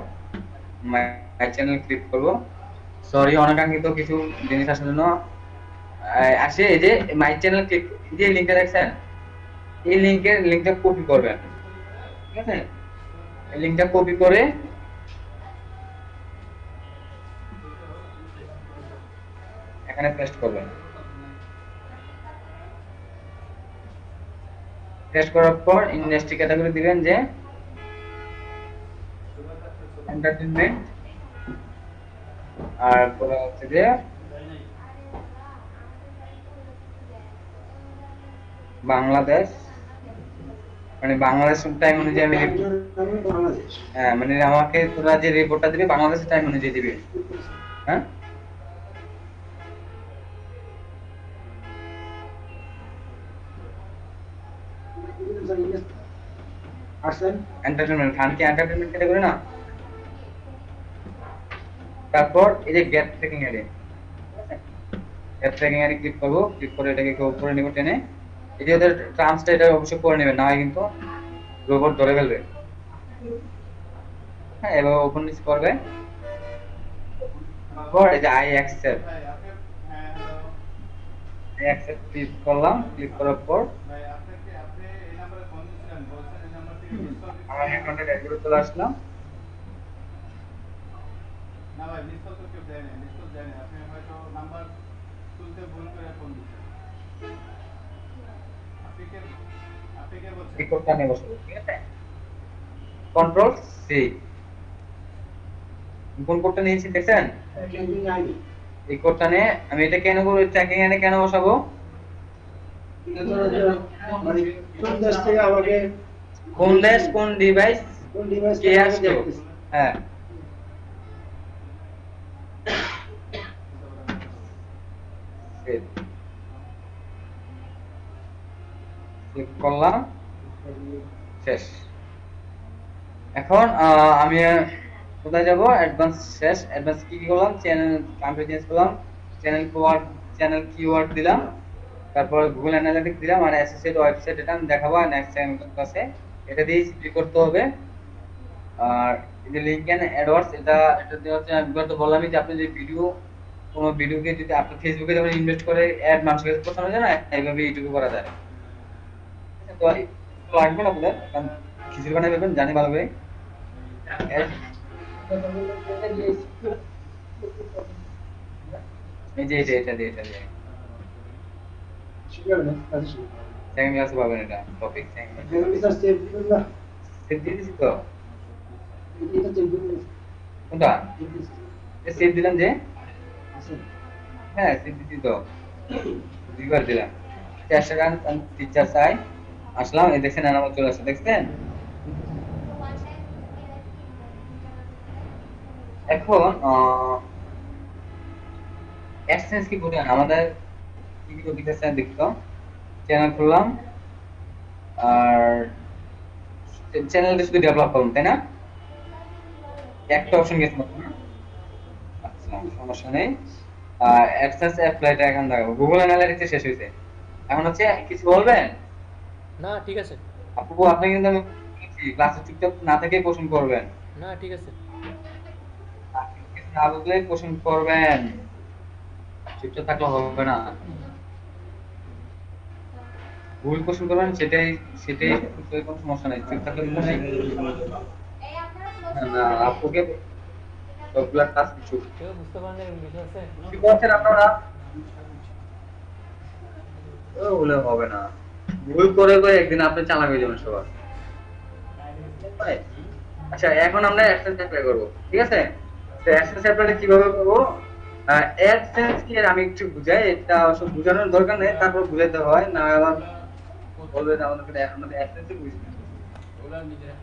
মাই চ্যানেল ক্লিক করব। সরি, অনাকাঙ্ক্ষিত কিছু জিনিস আসার জন্য আসে। এই যে মাই চ্যানেল ক্লিক, যে লিংকটা দেখছেন, এই লিংকটা কপি করবেন, ঠিক আছে? এই লিংকটা কপি করে এখানে পেস্ট করবেন। পেস্ট করার পর ইন্ডাস্ট্রি ক্যাটাগরি দিবেন যে এন্টারটেইনমেন্ট, আর পরে হচ্ছে যে বাংলাদেশ, মানে বাংলাদেশ টাইম অনুযায়ী আমি বাংলাদেশ। হ্যাঁ মানে আমাকে তোরা যে রিপোর্টটা দিবে বাংলাদেশের টাইম অনুযায়ী দিবে। হ্যাঁ, আসেন এন্টারটেইনমেন্ট, খান কি এন্টারটেইনমেন্ট ক্যাটাগরি না? তারপর এই যে গেট ট্র্যাকিং এডে, গেট ট্র্যাকিং এডে ক্লিক করব, ক্লিক করে এটাকে একটু উপরে নিব টেনে। এই যে ওদের ট্রান্সটা এটা অবশ্যই করে নেবেন, না হয় কিন্তু রোবট ধরে ফেলবে। হ্যাঁ, এবার ওপেন নিচ করবে, তারপর এই যে I accept, I accept click করলাম। ক্লিক করার পর আমার অ্যাকাউন্টে ড্যাশবোর্ডে চলে আসলাম। এই কোডটা নিয়ে বসবো, ঠিক আছে? কন্ট্রোল সি, কোন কোডটা নিয়েছি দেখছেন? ক্যাম্পিং আইডি এই কোডটা নিয়ে আমি এটা কেন করব, ট্র্যাকিং এনে কেন বসাবো? এটা ধরো যে মানে কোন দেশ থেকে আমাকে কোন দেশ, কোন ডিভাইস, কোন ডিভাইস কে থেকে আসলো, দেখতেছে। হ্যাঁ সেভ করলাম, শেষ। এখন আমি কোথায় যাব? অ্যাডভান্স শেষ। অ্যাডভান্স কি করলাম? চ্যানেল কান্ট্রি চেঞ্জ করলাম, চ্যানেল কিওয়ার্ড দিলাম, তারপর গুগল অ্যানালিটিক্স দিলাম, আর অ্যাসোসিয়েট ওয়েবসাইট এটা আমি দেখাবো নেক্সট টাইম ক্লাসে। এটা দিয়ে সিপি করতে হবে। আর এই যে লিংক এন্ড অ্যাডওয়ার্ডস, এটা দিয়ে হচ্ছে আমি তো বললামই যে আপনি যে কোনো ভিডিওকে যদি আপনি ফেসবুকে যখন ইনভেস্ট করে অ্যাড মানুষের কাছে পৌঁছানো যায় না, এইভাবে ইউটিউবে করা যায়। তো লাগবে না আপনাদের, কারণ খিচুড়ি বানাই ফেলবেন জানি ভালো করে। এই যে এটা দিয়ে শিখে না কাজ শিখে সেকেন্ড ক্লাসে পাবেন এটা টপিক সেকেন্ড এর ভিতর সেভ দিবেন না সেভ দিয়ে দিছি তো। এটা সেভ দিবেন কোনটা সেভ দিলাম যে? হ্যাঁ সেভ দিছি তো, দুইবার দিলাম। 4 সেকেন্ড টিচার চাই আসলাম, এই দেখছেন আমার চলে আসছে, দেখছেন? এখন অ্যাডসেন্স কি করি আমাদের কি কি টপিক আছে দেখতো। চ্যানেল খুললাম, আর চ্যানেলটা শুধু ডেভেলপ করুন, তাই না? একটা অপশন গেছে মাত্র না? আচ্ছা সমস্যা নেই। অ্যাডসেন্স অ্যাপ্লাইটা এখন দেখাবো। গুগল অ্যানালিটিক্স শেষ হয়েছে, এখন হচ্ছে কিছু বলবেন? না ঠিক আছে। আপু আপনি কিন্তু আমি ক্লাসে চুপচাপ না থেকে কোশ্চেন করবেন, না ঠিক আছে। কিছু না বুঝলে কোশ্চেন করবেন, চুপচাপ থাকলে হবে না। ভুল কোশ্চেন করবেন, সেটাই সেটাই কোনো সমস্যা নাই, চুপ থাকলে কোনো নাই। এই আপনারা না আপুকে সবগুলা কাজ কিছু কেউ বুঝতে পারেন না এরকম বিষয় আছে? কি করছেন আপনারা? ওগুলো হবে না, ভুল করে করে একদিন আপনি চালাক হয়ে যাবেন সবার। আচ্ছা এখন আমরা অ্যাডসেন্স অ্যাপ্লাই করব, ঠিক আছে? তো অ্যাডসেন্স অ্যাপ্লাইটা কিভাবে করব? অ্যাডসেন্স কি আমি একটু বুঝাই, এটা অবশ্য বোঝানোর দরকার নেই, তারপর বুঝাইতে হয় না, আবার বলবেন আমাদের আমাদের অ্যাডসেন্সই বুঝি না। ওরা নিজের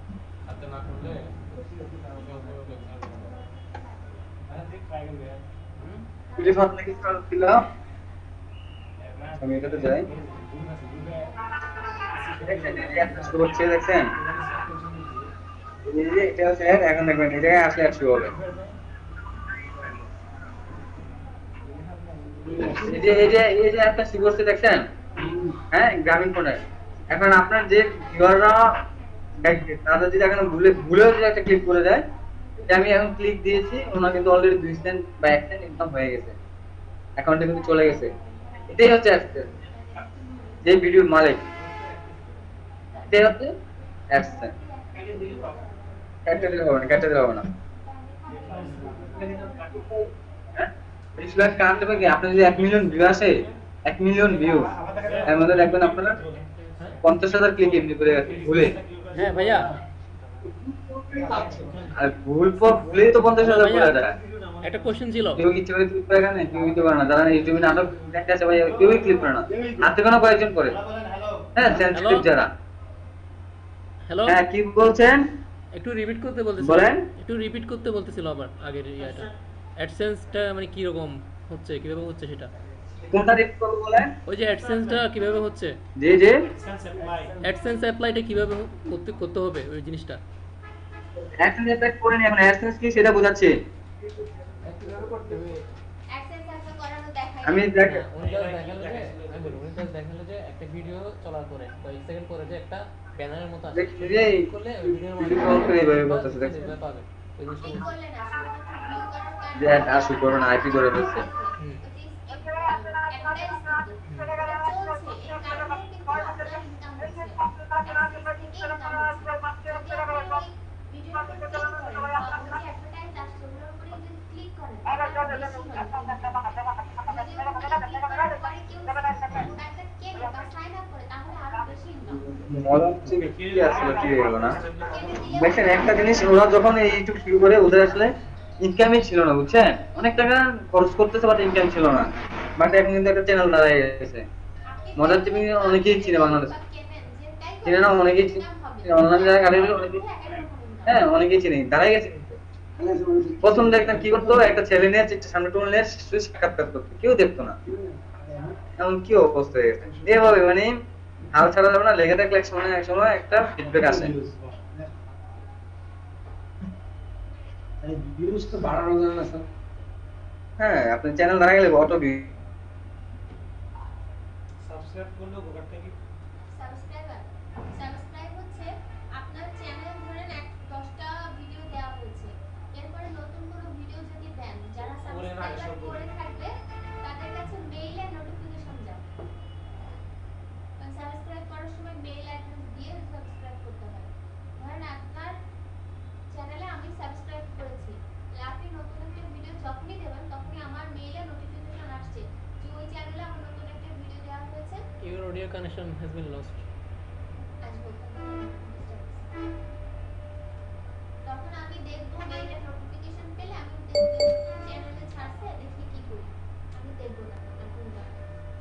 হাতে না করলে পিডিএফ হাত নাকি দিলাম, আমি এটাতে যাই। দেখছেন অ্যাডসেন্স শুরু হচ্ছে, দেখছেন? এই যে এটা হচ্ছে অ্যাড, এখন দেখবেন এই জায়গায় আসলে অ্যাড শুরু হবে। এই যে একটা শুরু হচ্ছে, দেখছেন? হ্যাঁ গ্রামীণ ফোনে। এখন আপনার যে ভিউয়াররা দেখবে তারা যদি এখন ভুলেও যদি একটা ক্লিক করে দেয়, যে আমি এখন ক্লিক দিয়েছি, ওনার কিন্তু অলরেডি 2 সেন্ট বা 1 সেন্ট ইনকাম হয়ে গেছে, অ্যাকাউন্টে কিন্তু চলে গেছে। এটাই হচ্ছে অ্যাডসেন্স, যে ভিডিওর মালিক, এটাই হচ্ছে অ্যাডসেন্স। ক্যাটটা দিলে হবে না। হ্যাঁ? বেশিরভাগ কাজ হবে কি, আপনার যদি 1 মিলিয়ন ভিউ আসে, 1 মিলিয়ন ভিউ, এর মধ্যে দেখবেন আপনারা 50,000 ক্লিক এমনি করে ভুলে। হ্যাঁ ভাইয়া। আর ভুলেই তো 50,000 ভাইয়া, ভুলে যায়। একটা কোশ্চেন ছিল। কেউ ইচ্ছে করে ক্লিক করে না, কেউ ইচ্ছে করে না, যারা ইউটিউবে নাটক দেখতে আসে ভাই কেউই ক্লিক করে না, হাতে কোনো কয়েকজন করে। হ্যাঁ সেনসিটিভ যারা। হ্যালো, হ্যাঁ কি বলছেন একটু রিপিট করতে বলতেছিল। বলেন। একটু রিপিট করতে বলতেছিল আবার আগের ইয়াটা। অ্যাডসেন্সটা মানে কি রকম হচ্ছে, কিভাবে হচ্ছে সেটা? কোনটা রিপ করব বলেন? ওই যে অ্যাডসেন্সটা কিভাবে হচ্ছে, জি জি অ্যাডসেন্স অ্যাপ্লাইটা কিভাবে করতে হবে ওই জিনিসটা? অ্যাডসেন্স অ্যাপ্লাই করে নি, এখন অ্যাডসেন্স কি সেটা বোঝাচ্ছি। অ্যাক্সেস আছে করানো দেখাই আমি দেখ হ্যাঁ, উনি just দেখালো যে আমি বলি, উনি just দেখালো যে একটা ভিডিও চলার পরে কয়েক সেকেন্ড পরে যে একটা ব্যানারের মতো আসে, দেখছি যে এই করলে ওই ভিডিওর ভিডিও কল করে এইভাবে বলতেছে, দেখছেন? পাবে ওই জিনিসটা কি করলে না শুধুমাত্র ভিউ করার যে কারণে আসু করবে না, আইপি ধরে ফেলছে। হুম। মজা হচ্ছে কি আসলে কি হলো না। দেখেন একটা জিনিস, ওরা যখন এই ইউটিউব শুরু করে ওদের আসলে ইনকামই ছিল না, বুঝছেন? অনেক টাকা খরচ করতেছে বাট ইনকাম ছিল না। বাট এখন কিন্তু একটা চ্যানেল দাঁড়ায় গেছে। আপনি মজার দেখবেন জিনিস যে অনেকেই অনেকে চিনে বাংলাদেশ, বা কেনেন যেটাই চিনে করেন না অনেকেই ইনকাম হবে। অনলাইন যারা গাড়ি অনেকেই, মধ্যে একই রকম ইনকাম। হ্যাঁ অনেকেই চিনি, দাঁড়ায় গেছে কিন্তু। প্রথম দেখতাম কি করতো, একটা ছেলে নিয়ে সামনে টুল নিয়ে সাক্ষাৎকার করতো, কেউ দেখতো না। এমন কি অবস্থা হয়ে গেছে এভাবে, মানে হাল ছাড়া যাবে না, লেগে থাকলে এক সময় একটা ফিডব্যাক আসে। ভিউজ তো বাড়ানো যায় না স্যার। হ্যাঁ, আপনি চ্যানেল দাঁড়া গেলে অটো ভিউ। সাবস্ক্রাইব করলেও ব্যাপারটা কি সাবস্ক্রাইবার সাবস্ক্রাইব হচ্ছে আপনার চ্যানেল ধরেন 10টা ভিডিও দেওয়া হয়েছে, এরপরে নতুন কোনো ভিডিও যদি দেন, যারা ওরে না, সাবস্ক্রাইবার এসব করে থাকবে তাদের কাছে মেইলে নোটিফিকেশন যাবে। কারণ সাবস্ক্রাইব করার সময় মেইল অ্যাড্রেস দিয়ে সাবস্ক্রাইব করতে হয়। ধরেন আপনার চ্যানেলে আমি সাবস্ক্রাইব করেছি, তাহলে আপনি নতুন একটা ভিডিও যখনই দেবেন তখনই আমার মেইলে নোটিফিকেশন আসছে যে ওই চ্যানেলে আমার নতুন একটা ভিডিও দেওয়া হয়েছে। Your audio connection has been lost. আসবো তখন আমি দেখবো মেইলের নোটিফিকেশন পেলে আমি দেখবো চ্যানেলে ছাড়ছে, দেখি কি করি। আমি দেখবো না এখন না।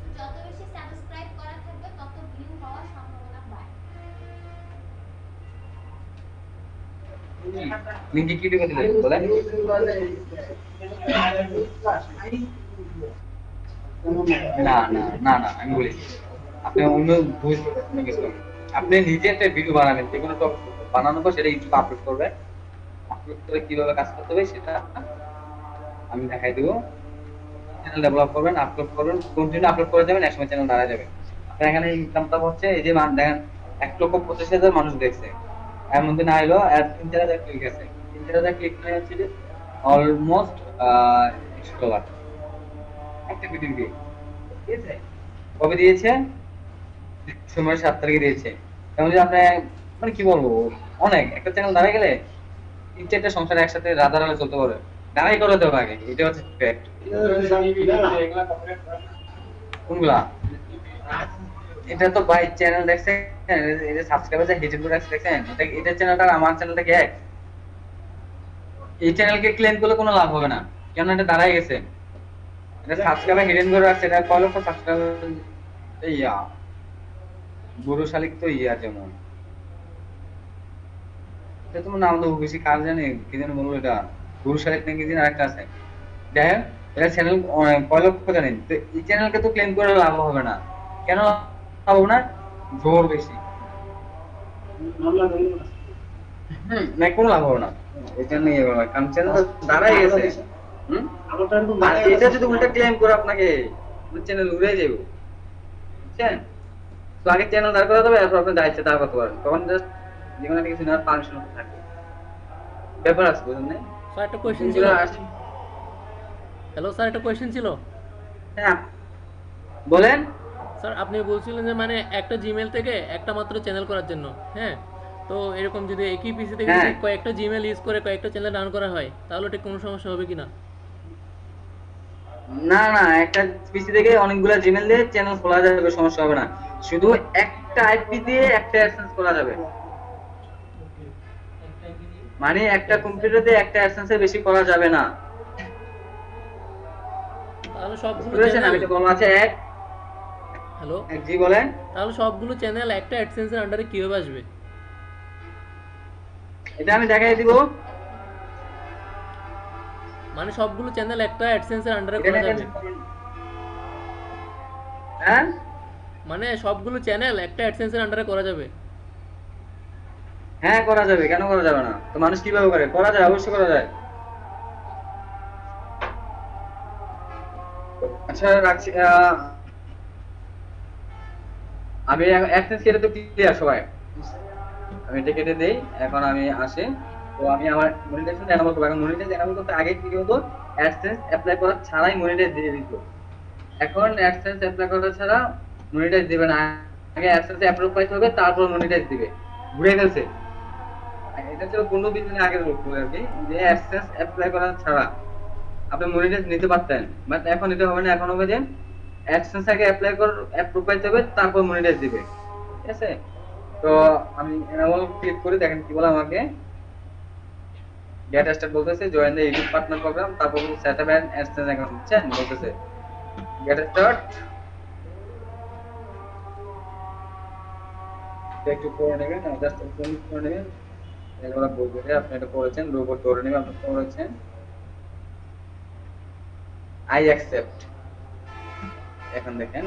তো যত বেশি সাবস্ক্রাইব করা থাকবে তত ভিউ হওয়ার সম্ভাবনা বাড়ে। লিংকে কি টিপে দিলেন বলেন? না না না না, আমি বলি আপনি অন্য বুঝতে কিছু, আপনি নিজে একটা ভিডিও বানাবেন, যে কোনো টপিক বানানোর পর সেটা ইউটিউবে আপলোড করবেন। আপলোড করে কিভাবে কাজ করতে হবে সেটা আমি দেখাই দেবো। চ্যানেল ডেভেলপ করবেন, আপলোড করবেন, কন্টিনিউ আপলোড করে যাবেন, একসময় চ্যানেল দাঁড়ায় যাবে। আপনার এখানে ইনকামটা হচ্ছে এই যে দেখেন 1,25,000 মানুষ দেখছে, এর মধ্যে না এলো আর 3-4 হাজার ক্লিক আছে। 3-4 হাজার ক্লিক মানে হচ্ছে যে অলমোস্ট $100 একটা ভিডিও দিয়ে। ঠিক আছে, কবে দিয়েছে? ডিসেম্বরের 7 তারিখে দিয়েছে। তেমন যদি আপনি, মানে কি বলবো, অনেক একটা চ্যানেল দাঁড়ায় গেলে 3-4টা সংসার একসাথে রাধারালে চলতে পারে। দাঁড়াই করে দেবো আগে, এটা হচ্ছে ফ্যাক্ট। কোনগুলা? এটা তো ভাই চ্যানেল দেখছেন, এটা সাবস্ক্রাইবার যা হিট করে দেখছেন, এটা চ্যানেলটা আর আমার চ্যানেলটা কি এক? এই চ্যানেলকে ক্লেম করলে কোনো লাভ হবে না, কেন এটা দাঁড়ায় গেছে। এটা সাবস্ক্রাইবার হিডেন করে রাখছে, এটা কয় লক্ষ সাবস্ক্রাইবার। ইয়া গরু শালিক তো ইয়া যেমন, এটা তোমার নাম তো বেশি কার জানে, কি যেন বলবো, এটা গরু শালিক নাকি দিন আরেকটা আছে। যাই হোক, এটা চ্যানেল কয় লক্ষ জানেন, তো এই চ্যানেলকে তো ক্লেম করে লাভ হবে না। কেন লাভ হবে না? জোর বেশি। না, কোনো লাভ হবে না। এটা নিয়ে কারণ চ্যানেল দাঁড়াই গেছে। আর এটা যদি উল্টা ক্লেম করে আপনাকে, চ্যানেল উড়ে যাবে, বুঝছেন? তো আগে চ্যানেল দাঁড় করা যাবে, এরপর আপনি যা ইচ্ছে তা করতে পারেন, তখন জাস্ট যেকোনো একটা কিছু নেওয়ার পারমিশন থাকবে, ব্যাপার আছে, বুঝলেন না? স্যার একটা কোয়েশ্চেন ছিল। হ্যালো স্যার, একটা কোয়েশ্চেন ছিল। হ্যাঁ বলেন। স্যার আপনি বলছিলেন যে মানে একটা জিমেল থেকে একটা মাত্র চ্যানেল করার জন্য, হ্যাঁ, তো এরকম যদি একই পিসি থেকে হ্যাঁ। যদি কয়েকটা জিমেল ইউজ করে কয়েকটা চ্যানেল রান করা হয় তাহলে এটা কোনো সমস্যা হবে কিনা? না না, একটা পিসি থেকে অনেকগুলা জিমেল দিয়ে চ্যানেল খোলা যাবে, সমস্যা হবে না। শুধু একটা আইপি দিয়ে একটা অ্যাডসেন্স করা যাবে, একটাই ভিডিও মানে একটা কম্পিউটার দিয়ে একটা অ্যাডসেন্সের বেশি করা যাবে না। তাহলে সবগুলো বুঝেছেন? আমি চ্যানেল, তো বলা আছে এক। হ্যালো, জি বলেন। তাহলে সবগুলো চ্যানেল একটা অ্যাডসেন্সের আন্ডারে কিভাবে আসবে? এটা আমি দেখাই দিব। মানে সবগুলো চ্যানেল একটা অ্যাডসেন্সের আন্ডারে এটা করা যাবে? হ্যাঁ মানে সবগুলো চ্যানেল একটা অ্যাডসেন্সের আন্ডারে করা যাবে? হ্যাঁ করা যাবে, কেন করা যাবে না? তো মানুষ কিভাবে করে? করা যায়, অবশ্যই করা যায়। আচ্ছা রাখছি, আমি অ্যাডসেন্স কেটে তো ক্লিয়ার সবাই, আমি এটা কেটে দেই। এখন আমি আসি, তো আমি আমার মনিটাইজেশন এনাবল করব। এখন মনিটাইজ এনাবল করতে আগে কি হতো, অ্যাডসেন্স অ্যাপ্লাই করা ছাড়াই মনিটাইজ দিয়ে দিত। এখন অ্যাডসেন্স অ্যাপ্লাই করা ছাড়া মনিটাইজ দিবে না, আগে অ্যাডসেন্স অ্যাপ্রুভ পাইতে হবে, তারপর মনিটাইজ দিবে। ঘুরে ফেলছে। এটা ছিল 15-20 দিন আগের রূপ আর কি, যে অ্যাডসেন্স অ্যাপ্লাই করা ছাড়া আপনি মনিটাইজ নিতে পারতেন, বাট এখন এটা হবে না। এখন হবে যে অ্যাডসেন্স আগে অ্যাপ্লাই কর, অ্যাপ্রুভ পাইতে হবে, তারপর মনিটাইজ দিবে। ঠিক আছে, তো আমি এনাবল ক্লিক করে দেখেন কি বলে আমাকে। গেট স্টার্ট বলতেছে join the YouTube partner program, তারপর set up and AdSense account বুঝছেন বলতেছে গেট স্টার্ট। একটু করে নেবেন, জাস্ট ওপেন করে নেবেন, এগুলো বলবে যে আপনি এটা করেছেন, রোবট ধরে নেবেন আপনি করেছেন, আই অ্যাকসেপ্ট। এখন দেখেন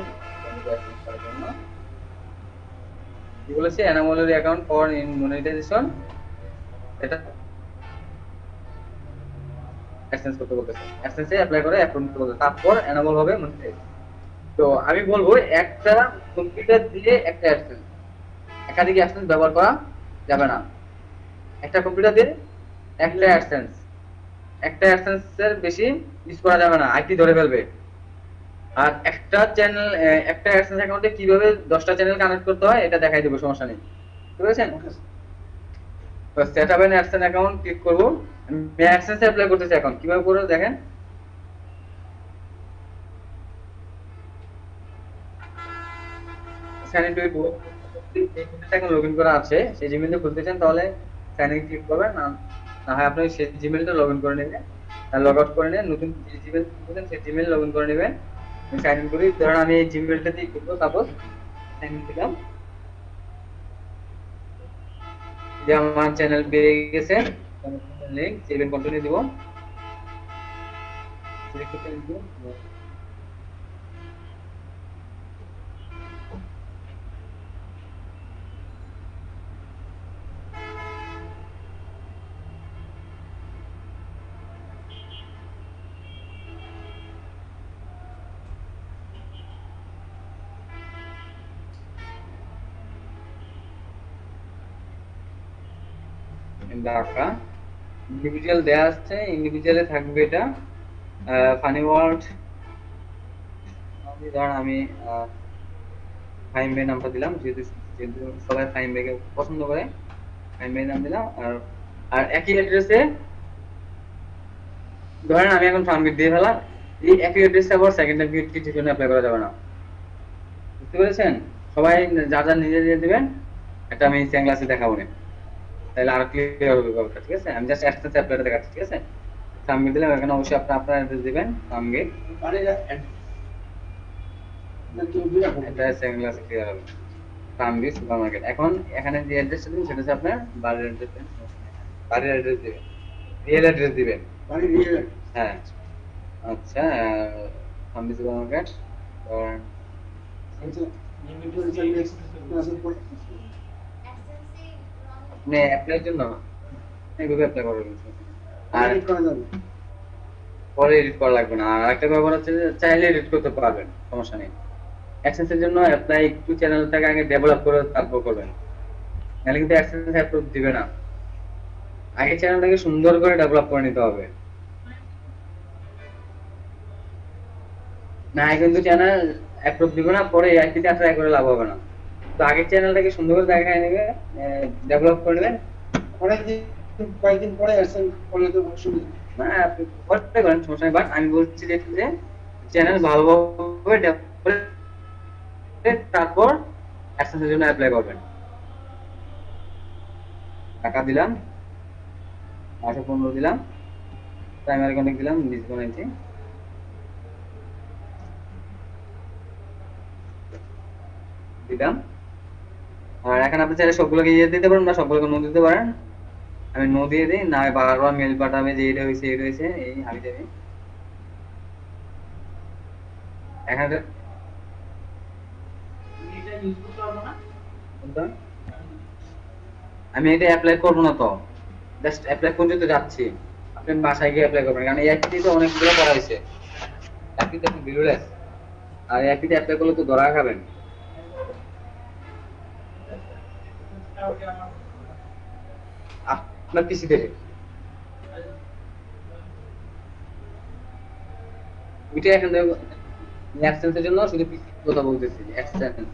করার জন্য কি বলেছে, অ্যানামোলারি অ্যাকাউন্ট ফর ইন মনিটাইজেশন, এটা অ্যাডসেন্স করতে বলতেছে, অ্যাডসেন্সে অ্যাপ্লাই করে অ্যাপ্রুভ করতে বলতেছে, তারপর অ্যানামল হবে মনিটাইজ। তো আমি বলবো একটা কম্পিউটার দিয়ে একটা অ্যাডসেন্স, একাধিক অ্যাডসেন্স ব্যবহার করা যাবে না। একটা কম্পিউটার দিয়ে একটা অ্যাডসেন্স, একটা অ্যাডসেন্সের বেশি ইউজ করা যাবে না, আইপি ধরে ফেলবে। আর একটা চ্যানেল, একটা অ্যাডসেন্স অ্যাকাউন্টে কিভাবে 10টা চ্যানেল কানেক্ট করতে হয় এটা দেখাই দেবো, সমস্যা নেই, ঠিক আছে? তো set up N AdSense account click করব, আমি অ্যাডসেন্স অ্যাপ্লাই করতেছি। এখন কিভাবে করে দেখেন, সাইন ইন টু এখন লগইন করা আছে, সেই জিমেইল খুলতে চান তাহলে সাইন ইন ক্লিক করবেন, না না হয় আপনি সেই জিমেইলটা লগইন করে নেবেন, লগ আউট করে নেন, নতুন যে জিমেইল খুলতেছেন সেই জিমেইল লগইন করে নেবেন। আমি সাইন ইন করি, ধরুন আমি এই জিমেইলটা দিয়ে করব, সাপোজ সাইন ইন দিলাম, যে আমার চ্যানেল পেয়ে গেছে, লিংক সেভ এন্ড কন্টিনিউ দিব, সিলেক্ট করতে দিব, ঢাকা ইন্ডিভিজুয়াল দেয়া আছে, ইন্ডিভিজুয়ালে থাকবে এটা ফানি ওয়ার্ল্ড। ধরুন আমি ফাইম ভাই নামটা দিলাম, যেহেতু যেহেতু সবাই ফাইম ভাইকে পছন্দ করে, ফাইম ভাই নাম দিলাম। আর আর একই অ্যাড্রেসে ধরেন আমি এখন ফার্ম গেট দিয়ে ফেলাম, এই একই অ্যাড্রেসে আবার সেকেন্ড টাইম কিছুর জন্য অ্যাপ্লাই করা যাবে না, বুঝতে পেরেছেন? সবাই যা যা নিজে নিজে দিবেন, এটা আমি সেম ক্লাসে দেখাবো না, তাহলে আর ক্লিয়ার হবে ব্যাপারটা, ঠিক আছে? আমি জাস্ট অ্যাডসেন্স অ্যাপ্লাইটা দেখাচ্ছি, ঠিক আছে? সাবমিট দিলাম, এখানে অবশ্যই আপনি আপনার অ্যাড্রেস দিবেন, সাবমিট, এটা সেকেন্ড ক্লাসে ক্লিয়ার হবে। ফার্মবি সুপারমার্কেট, এখন এখানে যে অ্যাড্রেসটা দিবেন সেটা হচ্ছে আপনার বাড়ির অ্যাড্রেস, বাড়ির অ্যাড্রেস দিবেন, রিয়েল অ্যাড্রেস দিবেন, হ্যাঁ। আচ্ছা, ফার্মবি সুপারমার্কেট, আর আপনি অ্যাপ্লাইয়ের জন্য এইভাবে অ্যাপ্লাই করবেন, আর পরে এডিট করা লাগবে না। আর একটা ব্যাপার হচ্ছে যে চাইলে এডিট করতে পারবেন, সমস্যা নেই। অ্যাডসেন্সের জন্য অ্যাপ্লাই একটু চ্যানেলটাকে আগে ডেভেলপ করে তারপর করবেন, নাহলে কিন্তু অ্যাডসেন্স অ্যাপ্রুভ দিবে না। আগে চ্যানেলটাকে সুন্দর করে ডেভেলপ করে নিতে হবে, না কিন্তু চ্যানেল অ্যাপ্রুভ দিবে না, পরে আইপিতে ট্রাই করে লাভ হবে না। তো আগে চ্যানেলটাকে সুন্দর করে দেখায় নেবে, ডেভেলপ করে নেবেন, কয়েকদিন পরে আসেন করলে তো অসুবিধা নেই। না আপনি করতে পারেন, সমস্যা নেই। বাট আমি বলছি যে চ্যানেল ভালোভাবে ডেভেলপ করে তারপর অ্যাডসেন্সের জন্য অ্যাপ্লাই করবেন। টাকা দিলাম, 815 দিলাম, প্রাইমারি কন্টাক্ট দিলাম, লিস্ট বানাইছি, দিলাম। আর এখন আপনি চাইলে সবগুলোকে ইয়ে দিতে পারেন, না সবগুলোকে নো দিতে পারেন। আমি নো দিয়ে দিই, না বারবার মেল পাঠাবে যে এটা হয়েছে এটা হয়েছে, এই আমি দেবি। এখানে কোনটা? আমি এটা অ্যাপ্লাই করবো না, তো জাস্ট অ্যাপ্লাই পর্যন্ত যাচ্ছি, আপনি বাসায় গিয়ে অ্যাপ্লাই করবেন, কারণ এই অ্যাক্টিভিটি অনেকগুলো করা হয়েছে, অ্যাক্টিভিটি আপনি ভিডিওলেস, আর অ্যাক্টিভিটি অ্যাপ্লাই করলে তো ধরা খাবেন। আপনার পিসি থেকে ওইটা এখন অ্যাডসেন্সের জন্য শুধু পিসি কথা বলতেছি, অ্যাডসেন্স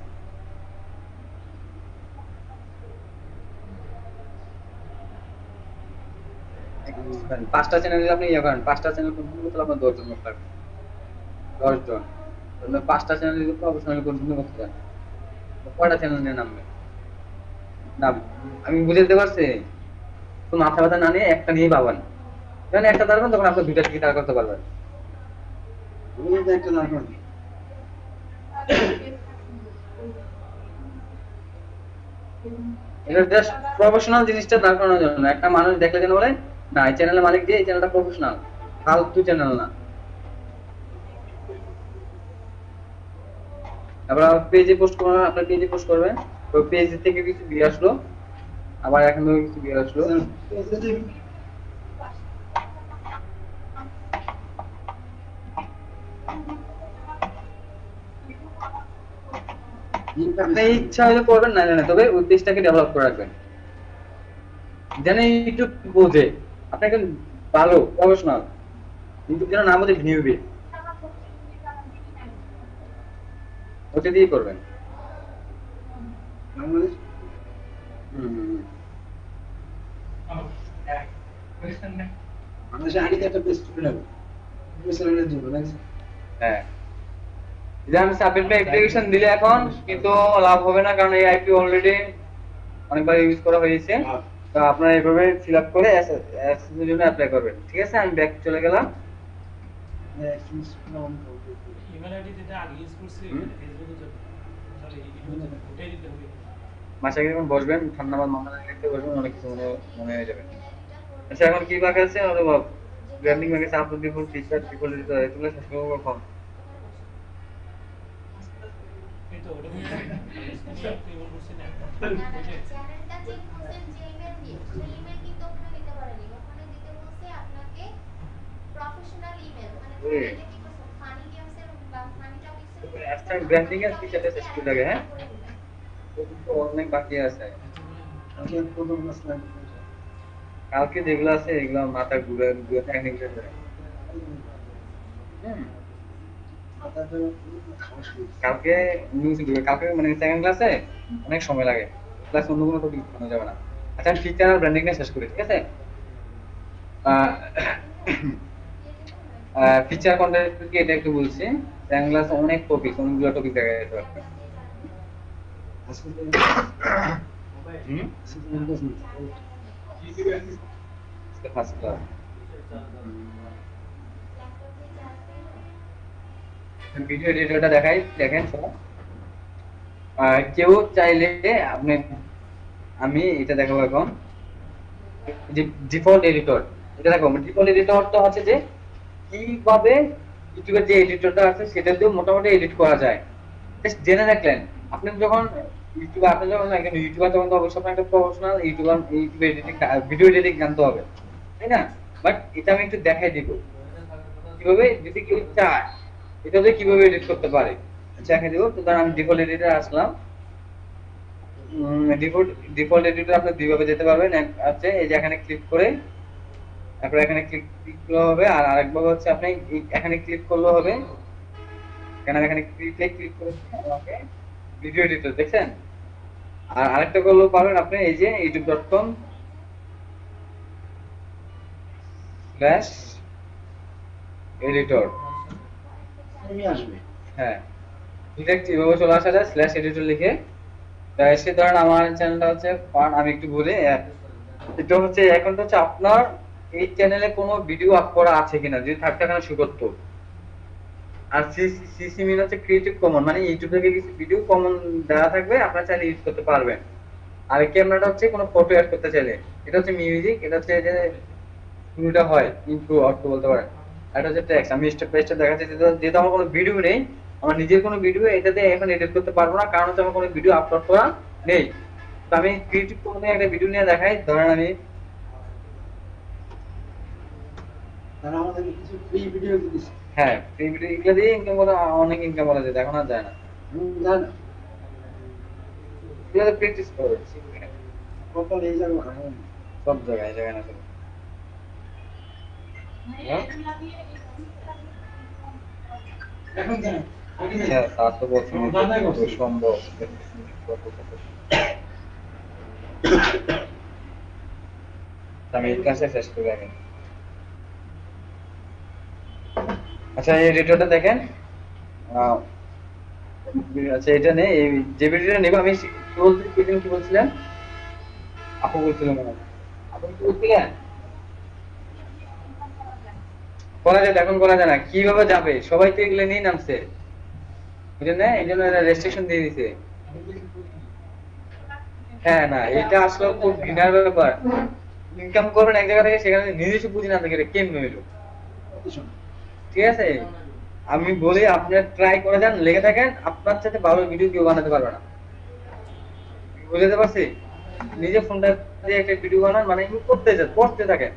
5টা চ্যানেল আপনি ইয়ে করেন, 5টা চ্যানেল কন্টিনিউ করতে আপনার 10 জন লোক লাগবে, 10 জন। তাহলে 5টা চ্যানেল যদি প্রফেশনাল কন্টিনিউ করতে চান, কয়টা চ্যানেল নিয়ে নামবেন? না আমি বুঝে দিতে পারছি, তো মাথা ব্যথা না নিয়ে একটা নিয়েই পাবেন। যখন একটা দাঁড়াবেন তখন আপনি দুইটা টিকিট দাঁড় করতে পারবেন। আমি তো একটা না করি। এটা জাস্ট প্রফেশনাল জিনিসটা দাঁড় করানোর জন্য, একটা মানুষ দেখলে যেন বলে না এই চ্যানেলের মালিক যে এই চ্যানেলটা প্রফেশনাল, ফালতু চ্যানেল না। আবার পেজে পোস্ট করবেন, আপনার পেজে পোস্ট করবেন, তো পেজ থেকে কিছু ভিউ আসলো, আবার এখান থেকে কিছু ভিউ আসলো। আপনি ইচ্ছা হলে করবেন, না জানে, তবে ওই পেজটাকে ডেভেলপ করে রাখবেন যেন ইউটিউব বোঝে আপনি একজন ভালো প্রফেশনাল, ইউটিউব যেন না বোঝে ভিউবে, ওটা দিয়ে করবেন। বাংলাদেশ হুম। বাংলাদেশে আগে একটা পেজ তুলে নেব, পেজের জন্য লাগছে। হ্যাঁ, যে আমি সাবমিট অ্যাপ্লিকেশন দিলে এখন কিন্তু লাভ হবে না, কারণ এই আইপি অলরেডি অনেকবার ইউজ করা হয়েছে। তো আপনারা এইভাবে ফিল আপ করে এসএস এর জন্য অ্যাপ্লাই করবেন। ঠিক আছে, আমি ব্যাক চলে গেলাম। ইমেল আইডি যেটা আগে ইউজ করছি ফেসবুকের জন্য, সরি ইউটিউবের জন্য, ওটাই দিতে হবে। মাসে যখন বসবেন ঠান্ডা বা মাথা লিখতে বসবেন, অনেক কিছু মনে হয়ে যাবে। আচ্ছা, এখন কি বাকি আছে? আরে বাপ, ব্র্যান্ডিং বাকি আছে, আপলোড ডিফল্ট ফিচার ডিফল্ট এগুলো শেষ করব কখন? এই তো ওটা দিয়ে ইমেল করছি না। চ্যানেলটা চেক করছেন যে ইমেল দিয়ে, সেই ইমেল কিন্তু ওখানে দিতে পারেনি। ওখানে দিতে বলছে আপনাকে প্রফেশনাল ইমেল, মানে ওই এটা কি করছেন ফানি গেমসের বা ফানি টপিকসের অ্যাস্টার ব্র্যান্ডিং এর ফিচারটা শেষ করে লাগে। হ্যাঁ, তো অনেক বাকি আছে। আগে প্রথম ক্লাস লাগে। কালকে যেগুলো আছে এগুলো মাথা ঘুরে ঘুরে টেকনিক্যাল করে। হুম, কথাটা খাওয়া শুরু। কালকে নিউজ দিবে, কালকে মানে সেকেন্ড ক্লাসে অনেক সময় লাগে, ক্লাস অন্য কোনো টপিক বানানো যাবে না। আচ্ছা, আমি ফিচার আর ব্র্যান্ডিংটা শেষ করি, ঠিক আছে? ফিচার কন্টেন্ট কি এটা একটু বলছি। সেকেন্ড ক্লাসে অনেক টপিক, অনেকগুলো টপিক দেখা যেতে পারবে। আসলে হুম, ফার্স্ট ক্লাস ভিডিও এডিটরটা দেখাই, দেখেন সব। কেউ চাইলে আপনি, আমি এটা দেখাবো এখন, যে ডিফল্ট এডিটর, এটা দেখো। ডিফল্ট এডিটরটা হচ্ছে যে কিভাবে ইউটিউবের যে এডিটরটা আছে সেটা দিয়ে মোটামুটি এডিট করা যায়, জাস্ট জেনে রাখলেন। আপনি যখন ইউটিউবে, আপনি যখন একজন ইউটিউবার, তখন তো অবশ্যই আপনার একটা professional YouTuber, YouTube editing, video editing জানতে হবে, তাই না? বাট এটা আমি একটু দেখাই দিব কিভাবে, যদি কেউ চায় এটা দিয়ে কিভাবে এডিট করতে পারে দেখাই দিব। তো ধরেন আমি ডিফল্ট এডিটর আসলাম। ডিফল্ট ডিফল্ট এডিটর আপনি দুইভাবে যেতে পারবেন, এক আছে এই যে এখানে ক্লিক করে, তারপর এখানে ক্লিক করলে হবে, আর আরেকবার হচ্ছে আপনি এখানে ক্লিক করলে হবে, কেন এখানে ক্লিক করে আমাকে ভিডিও এডিটর দেখছেন। আর আরেকটা করলেও পারবেন আপনি, এই যে youtube.com/editor। আমি আসবে। হ্যাঁ, ডিরেক্ট এভাবে চলে আসা যায়, /editor লিখে। তা এসে ধরেন আমার চ্যানেলটা হচ্ছে আমি একটু বলি, এটা হচ্ছে অ্যাকাউন্ট হচ্ছে আপনার এই চ্যানেলে কোনো ভিডিও আপ করা আছে কিনা, যদি থাকতে এখানে শো করতো। আর সিসি মিন হচ্ছে ক্রিয়েটিভ কমন, মানে ইউটিউব থেকে কিছু ভিডিও কমন দেওয়া থাকবে, আপনারা চাইলে ইউজ করতে পারবেন। আর ক্যামেরাটা হচ্ছে কোনো ফটো অ্যাড করতে চাইলে, এটা হচ্ছে মিউজিক, এটা হচ্ছে যে শুরুটা হয় ইন্ট্রো আউটরো বলতে পারেন। আর এটা হচ্ছে টেক্সট। আমি স্টেপ বাই স্টেপ দেখাচ্ছি, যেহেতু আমার কোনো ভিডিও নেই, আমার নিজের কোনো ভিডিও এটাতে এখন এডিট করতে পারবো না, কারণ হচ্ছে আমার কোনো ভিডিও আপলোড করা নেই। তো আমি ক্রিয়েটিভ কমনে একটা ভিডিও নিয়ে দেখাই। ধরেন আমি, তারা আমাদের কিছু ফ্রি ভিডিও দিচ্ছে। হ্যাঁ, ফ্রি ভিডিও এগুলো দিয়ে ইনকাম করা, অনেক ইনকাম করা যায়, এখন আর যায় না। জানো এগুলো প্র্যাকটিস করবে কপাল এই জায়গা ভালো না। সব জায়গায়, এই জায়গায় না শুধু। হ্যাঁ? এখন জানো হ্যাঁ, তা তো বলছেন, সম্ভব। আমি এই কাজটা শেষ করে রাখি। আচ্ছা, এই ভিডিওটা দেখেন। আচ্ছা, এটা নেই, এই যে ভিডিওটা নেব আমি, কি বলছিলেন? আপু বলছিলেন মনে হয়। আপু কি বলছিলেন? করা যায়, এখন করা যায় না, কিভাবে যাবে? সবাই তো এগুলো নিয়ে নামছে, বুঝলেন না? এই জন্য রেস্ট্রিকশন দিয়ে দিছে। হ্যাঁ, না এটা আসলে খুব ঘৃণার ব্যাপার। ইনকাম করবেন এক জায়গা থেকে, সেখানে নিজস্ব পুঁজি না থেকে এটা কেমনে হইলো? ঠিক আছে, আমি বলি আপনার ট্রাই করে যান, লেগে থাকেন, আপনার সাথে ভালো ভিডিও কেউ বানাতে পারবে না। বুঝতে পারছি? নিজে ফোনটা দিয়ে একটা ভিডিও বানান, মানে করতে থাকেন।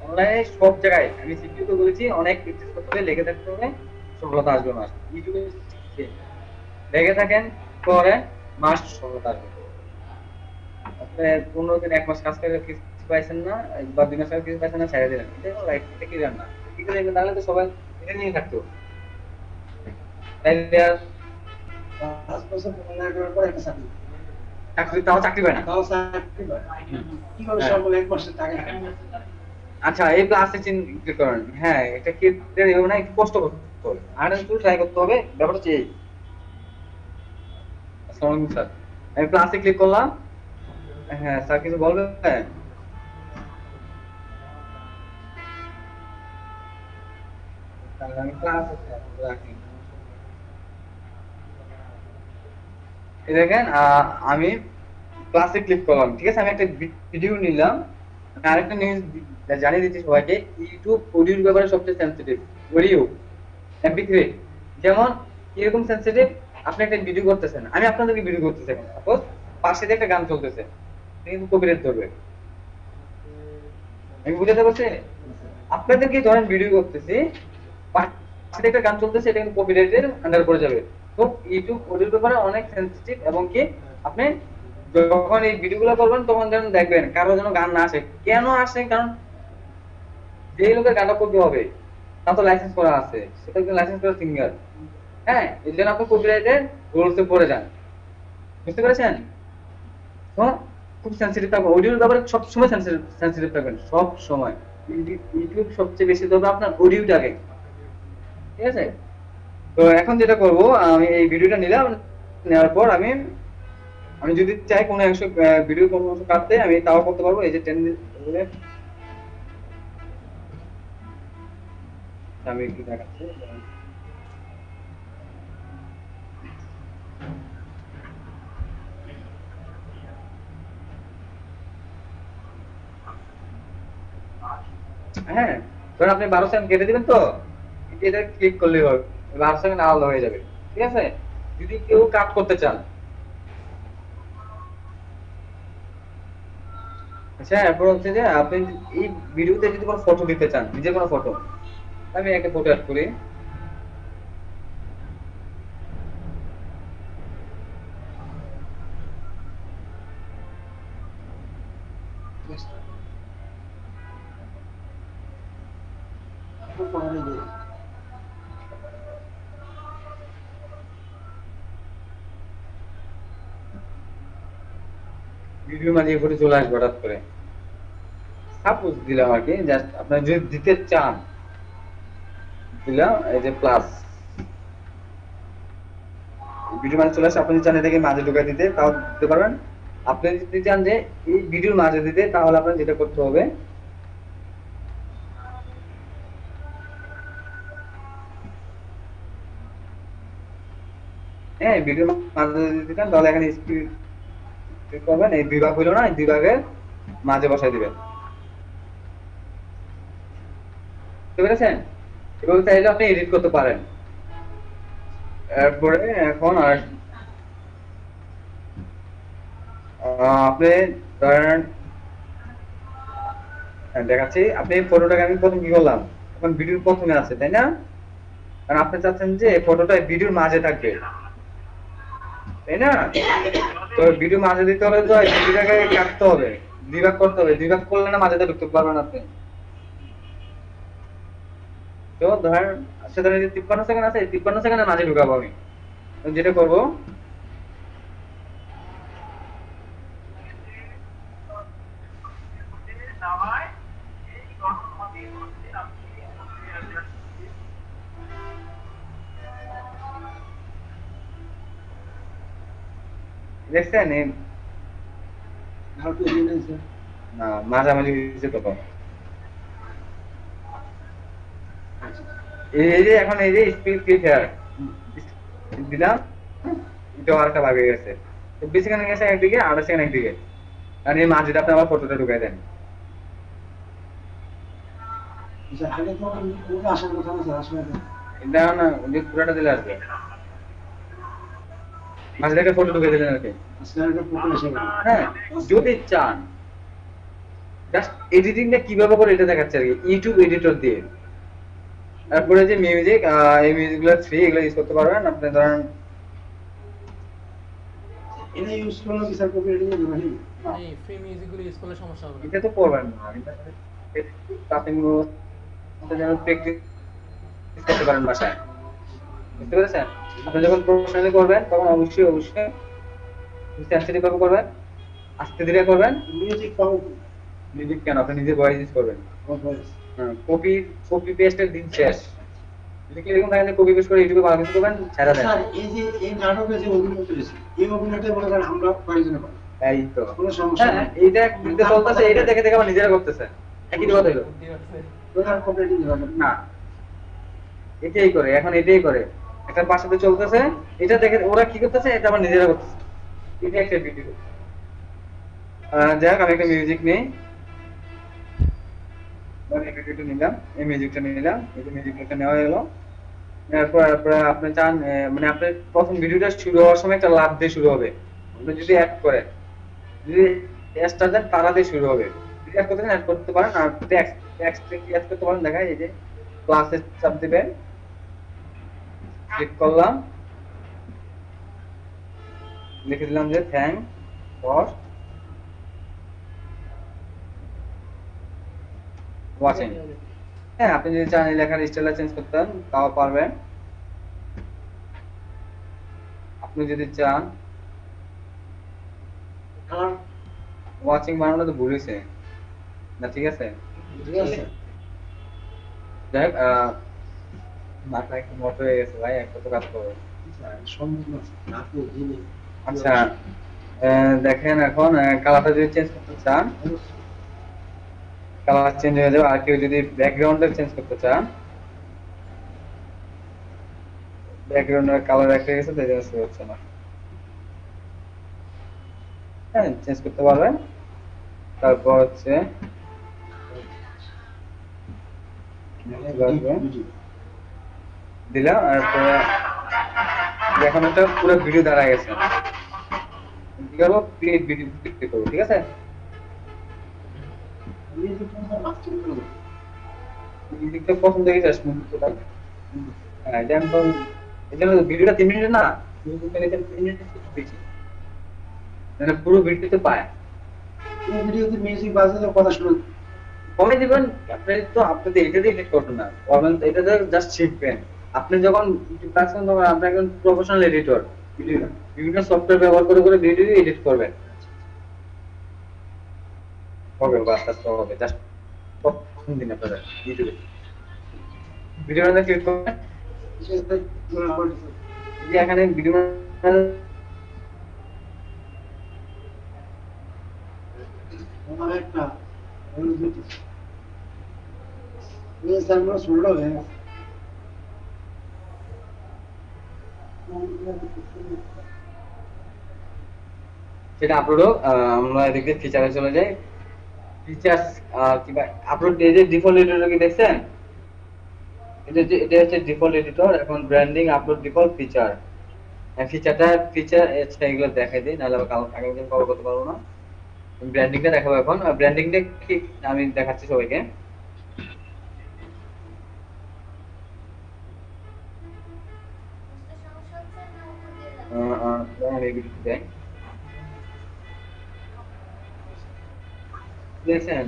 অনলাইনে সব জায়গায় আমি সিকিউরিটি বলেছি, অনেক প্র্যাকটিস করতে হবে, লেগে থাকতে হবে, সফলতা আসবে মাস। ইউটিউবে লেগে থাকেন, করেন, মাস সফলতা আসবে। আপনি 15 দিন 1 মাস কাজ করে কিছু পাইছেন না, বা 2 মাস কাজ কিছু পাইছেন না, ছেড়ে দিলেন, এটা লাইফ থেকে কি জান না? কি করে এগুলো, তাহলে তো সবাই এটা নিয়ে থাকতো, তাইলে আর 5 বছর পড়ালেখা করার পর একটা চাকরি, চাকরি পায় না। তাও চাকরি পায়। কিভাবে হ্যাঁ। সম্ভব 1 মাসের টাকা? আচ্ছা, এই প্লাসে চিন্তা করেন, হ্যাঁ এটা কি এভাবে না, একটু কষ্ট করতে হবে, আর একটু ট্রাই করতে হবে। ব্যাপারটা হচ্ছে এই, আসসালামু আলাইকুম স্যার, আমি প্লাসে ক্লিক করলাম। হ্যাঁ স্যার, কিছু বলবেন? তাহলে আমি ক্লাস রাখি। এই দেখেন, আমি ক্লাসে ক্লিক করলাম, ঠিক আছে, আমি একটা ভিডিও নিলাম। আমি আরেকটা নিউজ জানিয়ে দিচ্ছি সবাইকে, ইউটিউব অডিওর ব্যাপারে সবচেয়ে সেন্সিটিভ। অডিও MP3 যেমন কিরকম সেন্সিটিভ, আপনি একটা ভিডিও করতেছেন, আমি আপনাদেরকে ভিডিও করতেছি, এখন সাপোজ পাশে দিয়ে একটা গান চলতেছে, কিন্তু কপিরাইট ধরবে। আমি বুঝাতে পারছি? আপনাদেরকে ধরেন ভিডিও করতেছি, পাশে দিয়ে একটা গান চলতেছে, এটা কিন্তু কপিরাইটের আন্ডার পড়ে যাবে। তো ইউটিউব অডিওর ব্যাপারে অনেক সেন্সিটিভ, এবং কি আপনি যখন এই ভিডিওগুলো করবেন তখন যেন দেখবেন কারো যেন গান না আসে। কেন আসে? কারণ যে লোকের গানটা করতে হবে তা তো লাইসেন্স করা আছে, সেটা কিন্তু লাইসেন্স করা সিঙ্গার। হ্যাঁ, এই জন্য আপনি কপিরাইটের রুলসে পড়ে যান। বুঝতে পেরেছেন? তো খুব সেন্সিটিভ থাকবেন, অডিওর ব্যাপারে সবসময় সেন্সিটিভ থাকবেন, সব সময়। ইউটিউব সবচেয়ে বেশি ধরবে আপনার অডিওটাকে, ঠিক আছে? তো এখন যেটা করব, আমি এই ভিডিওটা নিলাম, নেওয়ার পর আমি আমি যদি চাই কোনো অংশ, ভিডিও কোনো অংশ কাটতে, আমি তাও করতে পারবো। এই যে 10 মিনিট আমি একটু দেখাচ্ছি। হ্যাঁ, ধরুন আপনি 12 সেকেন্ড কেটে দিবেন, তো এটা ক্লিক করলেই হবে, 12 সেকেন্ড আলাদা হয়ে যাবে, ঠিক আছে? যদি কেউ কাট করতে চান, আচ্ছা, এরপর হচ্ছে যে আপনি এই ভিডিওতে যদি কোনো ফটো দিতে চান, নিজের কোনো ফটো, আমি একটা ফটো অ্যাড করি। ভিডিওর মাঝে এই ফটো চলে আসবে হঠাৎ করে, সাপোজ দিলাম আর কি, জাস্ট আপনার যদি দিতে চান, দিলাম এই যে প্লাস, ভিডিও মাঝে চলে আসে, আপনি যদি চান এটাকে মাঝে ঢুকাই দিতে তাও দিতে পারবেন। আপনি যদি চান যে এই ভিডিওর মাঝে দিতে, তাহলে আপনার যেটা করতে হবে, হ্যাঁ ভিডিওর মাঝে যদি দিতে চান, তাহলে এখানে স্ক্রিন করবেন, এই দুই ভাগ হইলো না, এই দুই ভাগের মাঝে বসাই দিবেন। বুঝতে পেরেছেন? এভাবে চাইলে আপনি এডিট করতে পারেন। এরপরে এখন আর আপনি ধরেন, দেখাচ্ছি, আপনি এই ফটোটাকে আমি প্রথম কি করলাম, এখন ভিডিওর প্রথমে আছে, তাই না? কারণ আপনি চাচ্ছেন যে ফটোটা ভিডিওর মাঝে থাকবে, তাই না? তো ভিডিও মাঝে দিতে হলে তো এই ভিডিওটাকে কাটতে হবে, দুই ভাগ করতে হবে, দুই ভাগ করলে না মাঝেতে ঢুকতে পারবেন আপনি। তো ধরেন সেখানে যে 53 সেকেন্ড আছে, 53 সেকেন্ডের মাঝে ঢুকাবো আমি। তো যেটা করবো, দেখছেন না মাঝামাঝি হয়েছে তখন। এই যে এখন এই যে স্পিড ক্লিক হেয়ার দিলাম, এটা আর একটা ভাগ হয়ে গেছে। 20 সেকেন্ড গেছে একদিকে, 28 সেকেন্ড একদিকে। আর এই মাঝে আপনি আবার ফটোটা ঢুকাই দেন। আচ্ছা, আগে তো ওটা আসার কথা না স্যার, আসলে না। এটা না যে পুরাটা দিলে আসবে, মাঝে একটা ফটো ঢুকাই দিলেন আর কি। স্যার এটা প্রথম এসে গেল। হ্যাঁ, যদি চান জাস্ট এডিটিংটা কিভাবে করে এটা দেখাচ্ছে আর কি, ইউটিউব এডিটর দিয়ে। তারপরে যে মিউজিক, এই মিউজিকগুলো ফ্রি, এগুলো ইউজ করতে পারবেন আপনি। ধরেন এটা ইউজ করলে কি স্যার কপি এডিটিং হবে নাকি? এই ফ্রি মিউজিকগুলো ইউজ করলে সমস্যা হবে না। এটা তো করবেন না, এটা টাপিং যেন প্র্যাকটিস করতে পারেন বাসায়, বুঝতে পেরেছেন? আপনি যখন প্রফেশনালি করবেন তখন অবশ্যই সেন্সিটিভ ভাবে করবেন, আস্তে ধীরে করবেন। মিউজিক পাবো। মিউজিক কেন, আপনি নিজে ভয়েস ইউজ করবেন। ভয়েস। কপি পেস্টের দিন শেষ। যদি কি এরকম থাকে কপি পেস্ট করে ইউটিউবে ভালো কিছু করবেন, ছেড়ে দেন। স্যার এই যে এই নাটকে যে অভিনয় করেছি, এই অভিনয়টা মনে করেন আমরা কয়েকজনে পাবো। এই তো কোনো সমস্যা হ্যাঁ, নেই। এইটা দিতে চলতেছে, এটা দেখে দেখে আমার নিজেরা করতেছে, একই কথা হলো বুদ্ধি আছে। ওনার কপি এডিটিং হবে না। না। এটাই করে, এখন এটাই করে, একটা পাশাতে চলতেছে, এটা দেখে ওরা কি করতেছে, এটা আবার নিজেরা করতেছে। এটা একটা ভিডিও। যাক, আমি একটা মিউজিক নেই, এই ভিডিওটা নিলাম, এই মিউজিকটা নিলাম, এই যে মিউজিকটা নেওয়া হলো। এরপর আপনি চান, মানে আপনার প্রথম ভিডিওটা শুরু হওয়ার সময় একটা লাভ দিয়ে শুরু হবে। আপনি যদি অ্যাড করেন, যদি স্টার দেন তারা দিয়ে শুরু হবে। যদি অ্যাড করতে চান অ্যাড করতে পারেন, আর যদি অ্যাড করতে পারেন দেখায় এই যে ক্লাসে চাপ দিবেন, ক্লিক করলাম, লিখে দিলাম যে থ্যাংক ফর ওয়াচিং। হ্যাঁ, আপনি যদি চান এই লেখার স্টাইল চেঞ্জ করতে তাও পারবেন। আপনি যদি চান কালার ওয়াচিং বানানো তো ভুলেছে না, ঠিক আছে। ঠিক আছে। যাই হোক, মাথা একটু মোটা হয়ে গেছে ভাই, এক কত কাজ করবো। সম্পূর্ণ নাটক দিনে। আচ্ছা, দেখেন এখন কালারটা যদি চেঞ্জ করতে চান, কালার চেঞ্জ হয়ে যাবে। আর কেউ যদি ব্যাকগ্রাউন্ডটা চেঞ্জ করতে চান, ব্যাকগ্রাউন্ডের কালার একটা গেছে তাই জন্য শো হচ্ছে না। হ্যাঁ, চেঞ্জ করতে পারবেন। তারপর হচ্ছে দিলাম, আর এখন একটা পুরো ভিডিও দাঁড়ায় গেছে। কি করবো, ক্রিয়েট ভিডিও ক্লিক করবো, ঠিক আছে। মিউজিকটা পছন্দ হয়ে গেছে, মিউজিকটা হ্যাঁ, এটা আমি তো এই জন্য ভিডিওটা 3 মিনিটের না, মিউজিকটা নিতে 3 মিনিটের কিছু বেশি, মানে পুরো ভিডিওতে পায়। এই ভিডিওতে মিউজিক বাজালে কথা শুনুন। কমে দিবেন। আপনি তো এটা দিয়ে এডিট করবেন না, করবেন তো এটা দিয়ে জাস্ট শিখবেন। আপনি যখন ইউটিউব কাজ করেন তখন আপনি একজন প্রফেশনাল এডিটর, বিভিন্ন সফটওয়্যার ব্যবহার করে করে ভিডিও এডিট করবেন, হবে বা আস্তে আস্তে হবে। জাস্ট প্রথম দিন আপনারা ইউটিউবে ভিডিওটা ক্লিক করবেন, এই যে এখানে ভিডিও আমার একটা ये सर में सुनो है সেটা আপলোড হোক। আমরা এদিকে ফিচারে চলে যাই। ফিচার্স কিবা আপলোড এই যে ডিফল্ট এডিটর কি দেখছেন, এটা হচ্ছে ডিফল্ট এডিটর। এখন branding, upload, default, feature. Feature এগুলো দেখাই দিই, নাহলে আবার আগামী দিন কভার করতে পারবো না। ব্র্যান্ডিংটা দেখাবো এখন। ব্র্যান্ডিংটা কি আমি দেখাচ্ছি সবাইকে। বুঝতে সমস্যা হচ্ছে না উপর দিয়ে যাচ্ছে? আমি ভিডিওতে যাই, দেখছেন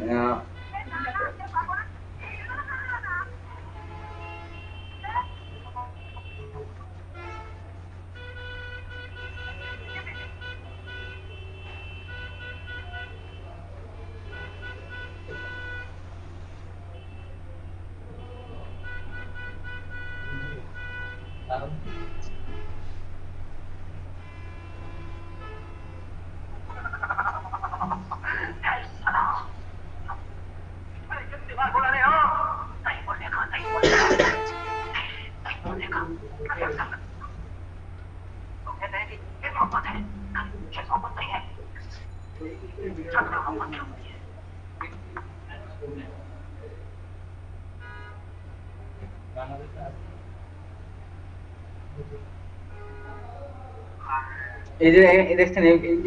এই যে এই দেখছেন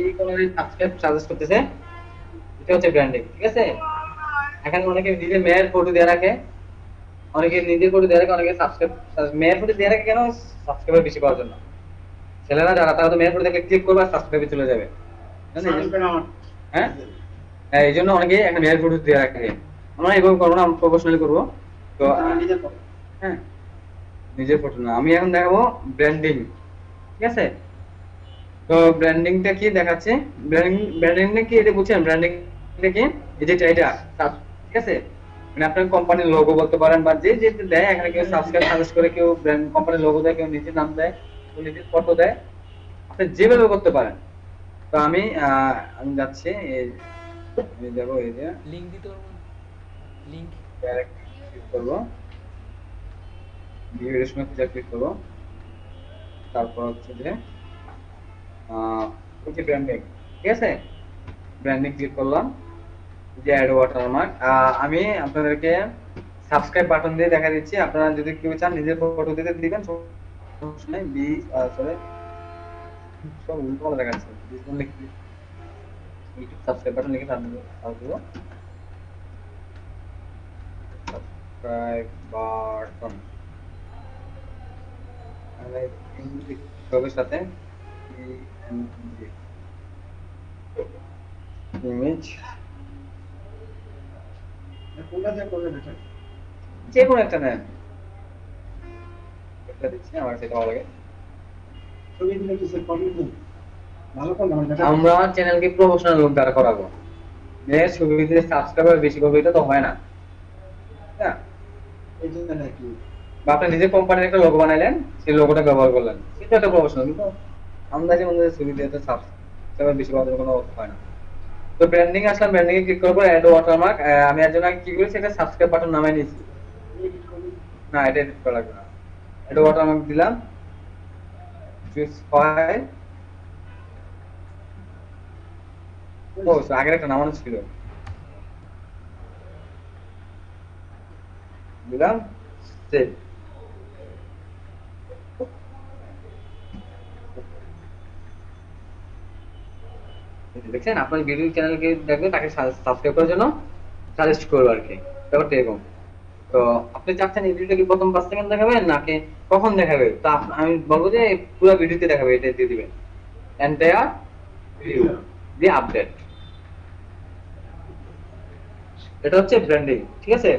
এই কোনারে সাবস্ক্রাইব সাজেস্ট করতেছে, এটা হচ্ছে ব্র্যান্ডিং, ঠিক আছে। এখানে অনেকে নিজের মেয়ের ফটো দিয়ে রাখে, অনেকে নিজের ফটো দিয়ে রাখে, অনেকে সাবস্ক্রাইব মেয়ের ফটো দিয়ে রাখে কেন? সাবস্ক্রাইবার বেশি পাওয়ার জন্য। ছেলেরা যারা তারা তো মেয়ের ফটো দেখলে ক্লিক করবে আর সাবস্ক্রাইবে চলে যাবে, হ্যাঁ হ্যাঁ, এই জন্য অনেকে একটা মেয়ের ফটো দিয়ে রাখে। আমরা এভাবে করবো না, আমরা প্রফেশনালি করবো। তো হ্যাঁ, নিজের ফটো না, আমি এখন দেখাবো ব্র্যান্ডিং, ঠিক আছে। তো ব্র্যান্ডিংটা কি দেখাচ্ছে, ব্র্যান্ডিংটা কি এটা বুঝছেন? ব্র্যান্ডিংটা কি, এই যে এটা ঠিক আছে, মানে আপনার কোম্পানির লোগো বলতে পারেন, বা যে যে দেয় এখানে কেউ সাবস্ক্রাইব সাজেস্ট করে, কেউ ব্র্যান্ড কোম্পানির লোগো দেয়, কেউ নিজের নাম দেয়, কেউ নিজের ফটো দেয়, আপনি যেভাবে করতে পারেন। তো আমি আমি যাচ্ছি, আমি যাবো এই যে লিংক দিতে পারবো, লিংক ডাইরেক্ট ক্লিক করবো, ভিডিওর সময় ক্লিক করবো, তারপর হচ্ছে যে ওকে ব্র্যান্ডিং, ঠিক আছে, ব্র্যান্ডিং ক্লিক করলাম, যে অ্যাড ওয়াটারমার্ক। আমি আপনাদেরকে সাবস্ক্রাইব বাটন দিয়ে দেখা দিচ্ছি, আপনারা যদি কেউ চান নিজের ফটো দিতে দিবেন, সমস্যা নেই। সরি, সব উল্টো পাল্টা দেখাচ্ছে, ইউটিউব সাবস্ক্রাইব বাটন লিখে তার দেবো, সাবস্ক্রাইব বাটন সাথে ইমেজ, যে কোনো একটা নেন, একটা দিচ্ছি, আমার সেটা ভালো লাগে। আমরা চ্যানেলকে প্রমোশনাল লোক দ্বারা করাবো, যে ছবি দিলে সাবস্ক্রাইবার বেশি করবে, এটা তো হয় না, হ্যাঁ। বা আপনি নিজে কোম্পানির একটা লোগো বানাইলেন, সেই লোগোটা ব্যবহার করলেন, সেটা একটা প্রমোশনাল। কিন্তু আন্দাজে মধ্যে ছবি দিয়ে তো সাবস্ক্রাইবার বেশি পাওয়ার কোনো অর্থ হয় না। তো ব্র্যান্ডিং আসলাম, ব্র্যান্ডিং এ ক্লিক করার পর অ্যাড ওয়াটারমার্ক, আমি এর জন্য কি করেছি, এটা সাবস্ক্রাইব বাটন নামাই নিয়েছি, না এটা এডিট করা লাগবে না। অ্যাড ওয়াটারমার্ক দিলাম, চুজ ফাইল, ও আগের একটা নামানো ছিল, দিলাম সেভ। দেখছেন, আপনার ভিডিও চ্যানেলকে দেখবে, তাকে সাবস্ক্রাইব করার জন্য সাজেস্ট করবে আর কি, ব্যাপারটা এরকম। তো আপনি চাচ্ছেন এই ভিডিওটা কি প্রথম 5 সেকেন্ড দেখাবে নাকি কখন দেখাবে? তো আমি বলবো যে পুরো ভিডিওতে দেখাবে, এটা দিয়ে দিবেন, এন্টায়ার ভিডিও দিয়ে আপডেট। এটা হচ্ছে ব্র্যান্ডিং, ঠিক আছে।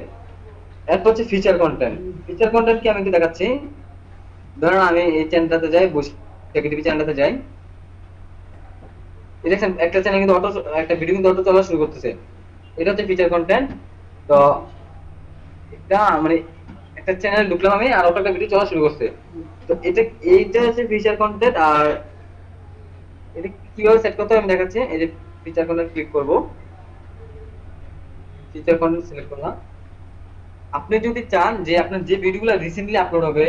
এরপর হচ্ছে ফিচার কন্টেন্ট। ফিচার কন্টেন্ট কি আমি কি দেখাচ্ছি, ধরুন আমি এই চ্যানেলটাতে যাই, বসে টিভি চ্যানেলটাতে যাই, এই দেখেন একটা চ্যানেল কিন্তু অটো, একটা ভিডিও কিন্তু অটো চলা শুরু করতেছে, এটা হচ্ছে ফিচার কন্টেন্ট। তো এটা মানে একটা চ্যানেল ঢুকলাম আমি, আর ওটা একটা ভিডিও চলা শুরু করছে, তো এইটা হচ্ছে ফিচার কন্টেন্ট। আর এটা কিভাবে সেট করতে হবে আমি দেখাচ্ছি। এই যে ফিচার কন্টেন্ট ক্লিক করব, ফিচার কন্টেন্ট সিলেক্ট করলাম। আপনি যদি চান যে আপনার যে ভিডিওগুলো রিসেন্টলি আপলোড হবে,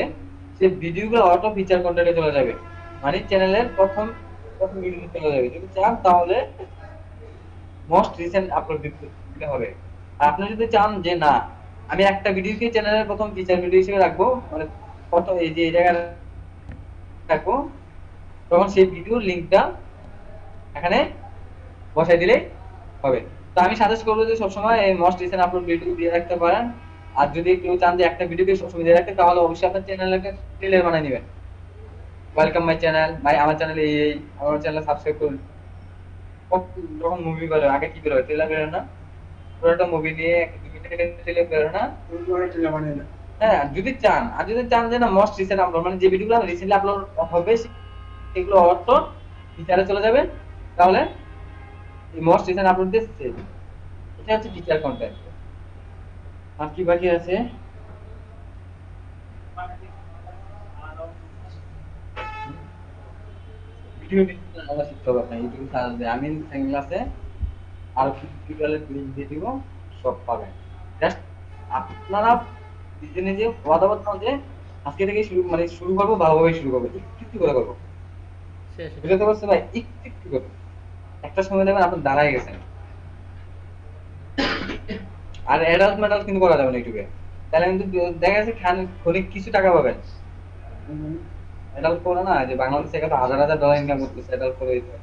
সেই ভিডিওগুলো অটো ফিচার কন্টেন্টে চলে যাবে, মানে চ্যানেলের প্রথম প্রথম ভিডিওতে চলে যাবে। যদি চান তাহলে মোস্ট রিসেন্ট আপলোড দিতে হবে। আর আপনি যদি চান যে না, আমি একটা ভিডিওকে চ্যানেলের প্রথম ফিচার ভিডিও হিসেবে রাখবো, মানে প্রথম এই যে এই জায়গায় রাখবো, তখন সেই ভিডিওর লিংকটা এখানে বসাই দিলেই হবে। তো আমি সাজেস্ট করবো যে সবসময় এই মোস্ট রিসেন্ট আপলোড ভিডিও দিয়ে রাখতে পারেন। আর যদি কেউ চান যে একটা ভিডিওকে সবসময় দিয়ে রাখতে, তাহলে অবশ্যই আপনার চ্যানেলে একটা ট্রেলার বানিয়ে নেবেন, ওয়েলকাম মাই চ্যানেল, ভাই আমার চ্যানেলে এই আমার চ্যানেল সাবস্ক্রাইব করুন। যখন মুভি বেরোয়, আগে কি বেরোয়, ট্রেলার বেরোয় না, পুরো একটা মুভি নিয়ে 2 মিনিটের ট্রেলার বেরোয় না, হ্যাঁ। যদি চান, আর যদি চান যে না মোস্ট রিসেন্ট আপলোড, মানে যে ভিডিওগুলো রিসেন্টলি আপলোড হবে সেগুলো অটো ফিচারে চলে যাবে, তাহলে এই মোস্ট রিসেন্ট আপলোড দিয়ে সেভ। এটা হচ্ছে ফিচার কন্টেন্ট। আর কি বাকি আছে, ভিডিও আমরা শিখতে হবে, আপনার ইউটিউবে সার্চ দিয়ে আমি চ্যানেল আছে, আর টিউটোরিয়ালের লিংক দিয়ে দিব, সব পাবেন। জাস্ট আপনারা নিজে নিজে ওয়াদাবদ্ধ হন যে আজকে থেকে শুরু, মানে শুরু করবো ভালোভাবে শুরু করবো, একটু একটু করে করবো, শেষ। বুঝতে পারছেন ভাই? একটু একটু করে, একটা সময় দেখবেন আপনি দাঁড়ায় গেছেন। আর অ্যাডাল্ট ম্যাডাল্ট কিন্তু করা যাবে না ইউটিউবে, তাহলে কিন্তু দেখা যাচ্ছে ক্ষণিক কিছু টাকা পাবেন। অ্যাডাল্ট করে না, যে বাংলাদেশে কত হাজার হাজার ডলার ইনকাম করতেছে অ্যাডাল্ট করে দিতে,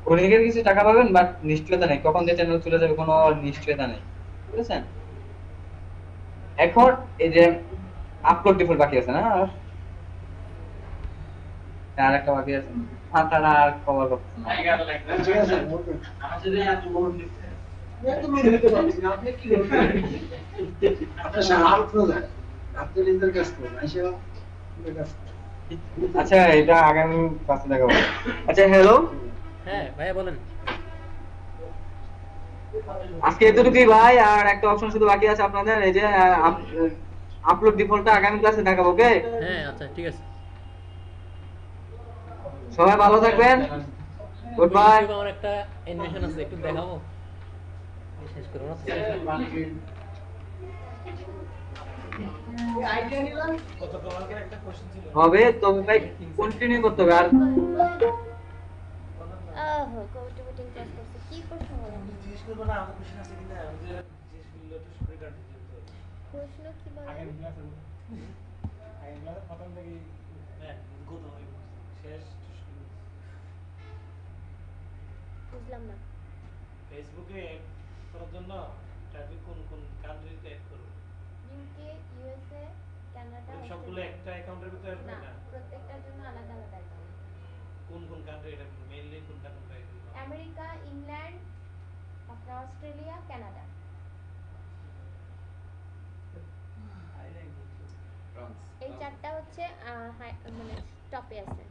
ক্ষণিকের কিছু টাকা পাবেন, বাট নিশ্চয়তা নেই কখন যে চ্যানেল চলে যাবে, কোনো নিশ্চয়তা নেই, বুঝেছেন? এখন এই যে আপলোড ডিফল্ট বাকি আছে না, আর একটা বাকি আছে, তারা আর কভার করতেছে না। ঠিক আছে, বলবেন। একদম মেনে নিতে পারছি না, আপনি কি করবেন? আপনার সাহায্য প্রয়োজন। আপনি নিজের কাজ করুন, এসে নিজের কাজ করুন। আচ্ছা, এটা আগামী ক্লাসে দেখাবো। আচ্ছা, হ্যালো, হ্যাঁ ভাইয়া বলেন। আজকে এতটুকুই ভাই, আর একটা অপশন শুধু বাকি আছে আপনাদের, এই যে আপলোড ডিফল্টটা আগামী ক্লাসে দেখাবো, ওকে? হ্যাঁ আচ্ছা ঠিক আছে। সবাই ভালো থাকবেন, গুড বাই। ইউটিউবে আমার একটা অ্যানিমেশন আছে, একটু দেখাবো। শেষ করবো না তো? কত তোমাদের একটা কোশ্চেন ছিল হবে তবে ভাই কন্টিনিউ করতে হবে। আর ওহো কোটি মিটিং ক্লাস করছে কি প্রশ্ন বলেন? জিজ্ঞেস করবো না আমার কোশ্চেন আছে কিনা, আমি যে জিজ্ঞেস করলে একটু শুনে কাটতে যেত। প্রশ্ন কি বলেন? আগের ক্লাসে প্রথম থেকে হ্যাঁ গত হয়ে শেষ বুঝলাম না। ফেসবুকে করার জন্য ট্রাফিক কোন কোন কান্ট্রিতে অ্যাড করব? ইউকে, ইউএসএ, কানাডা, সবগুলো একটা অ্যাকাউন্টের ভিতরে আসবে না না? প্রত্যেকটার জন্য আলাদা আলাদা অ্যাকাউন্ট। কোন কোন কান্ট্রি, এটা মেইনলি কোন কান্ট্রি? আমেরিকা, ইংল্যান্ড, আপনার অস্ট্রেলিয়া, কানাডা। এই চারটা হচ্ছে মানে টপে আছে।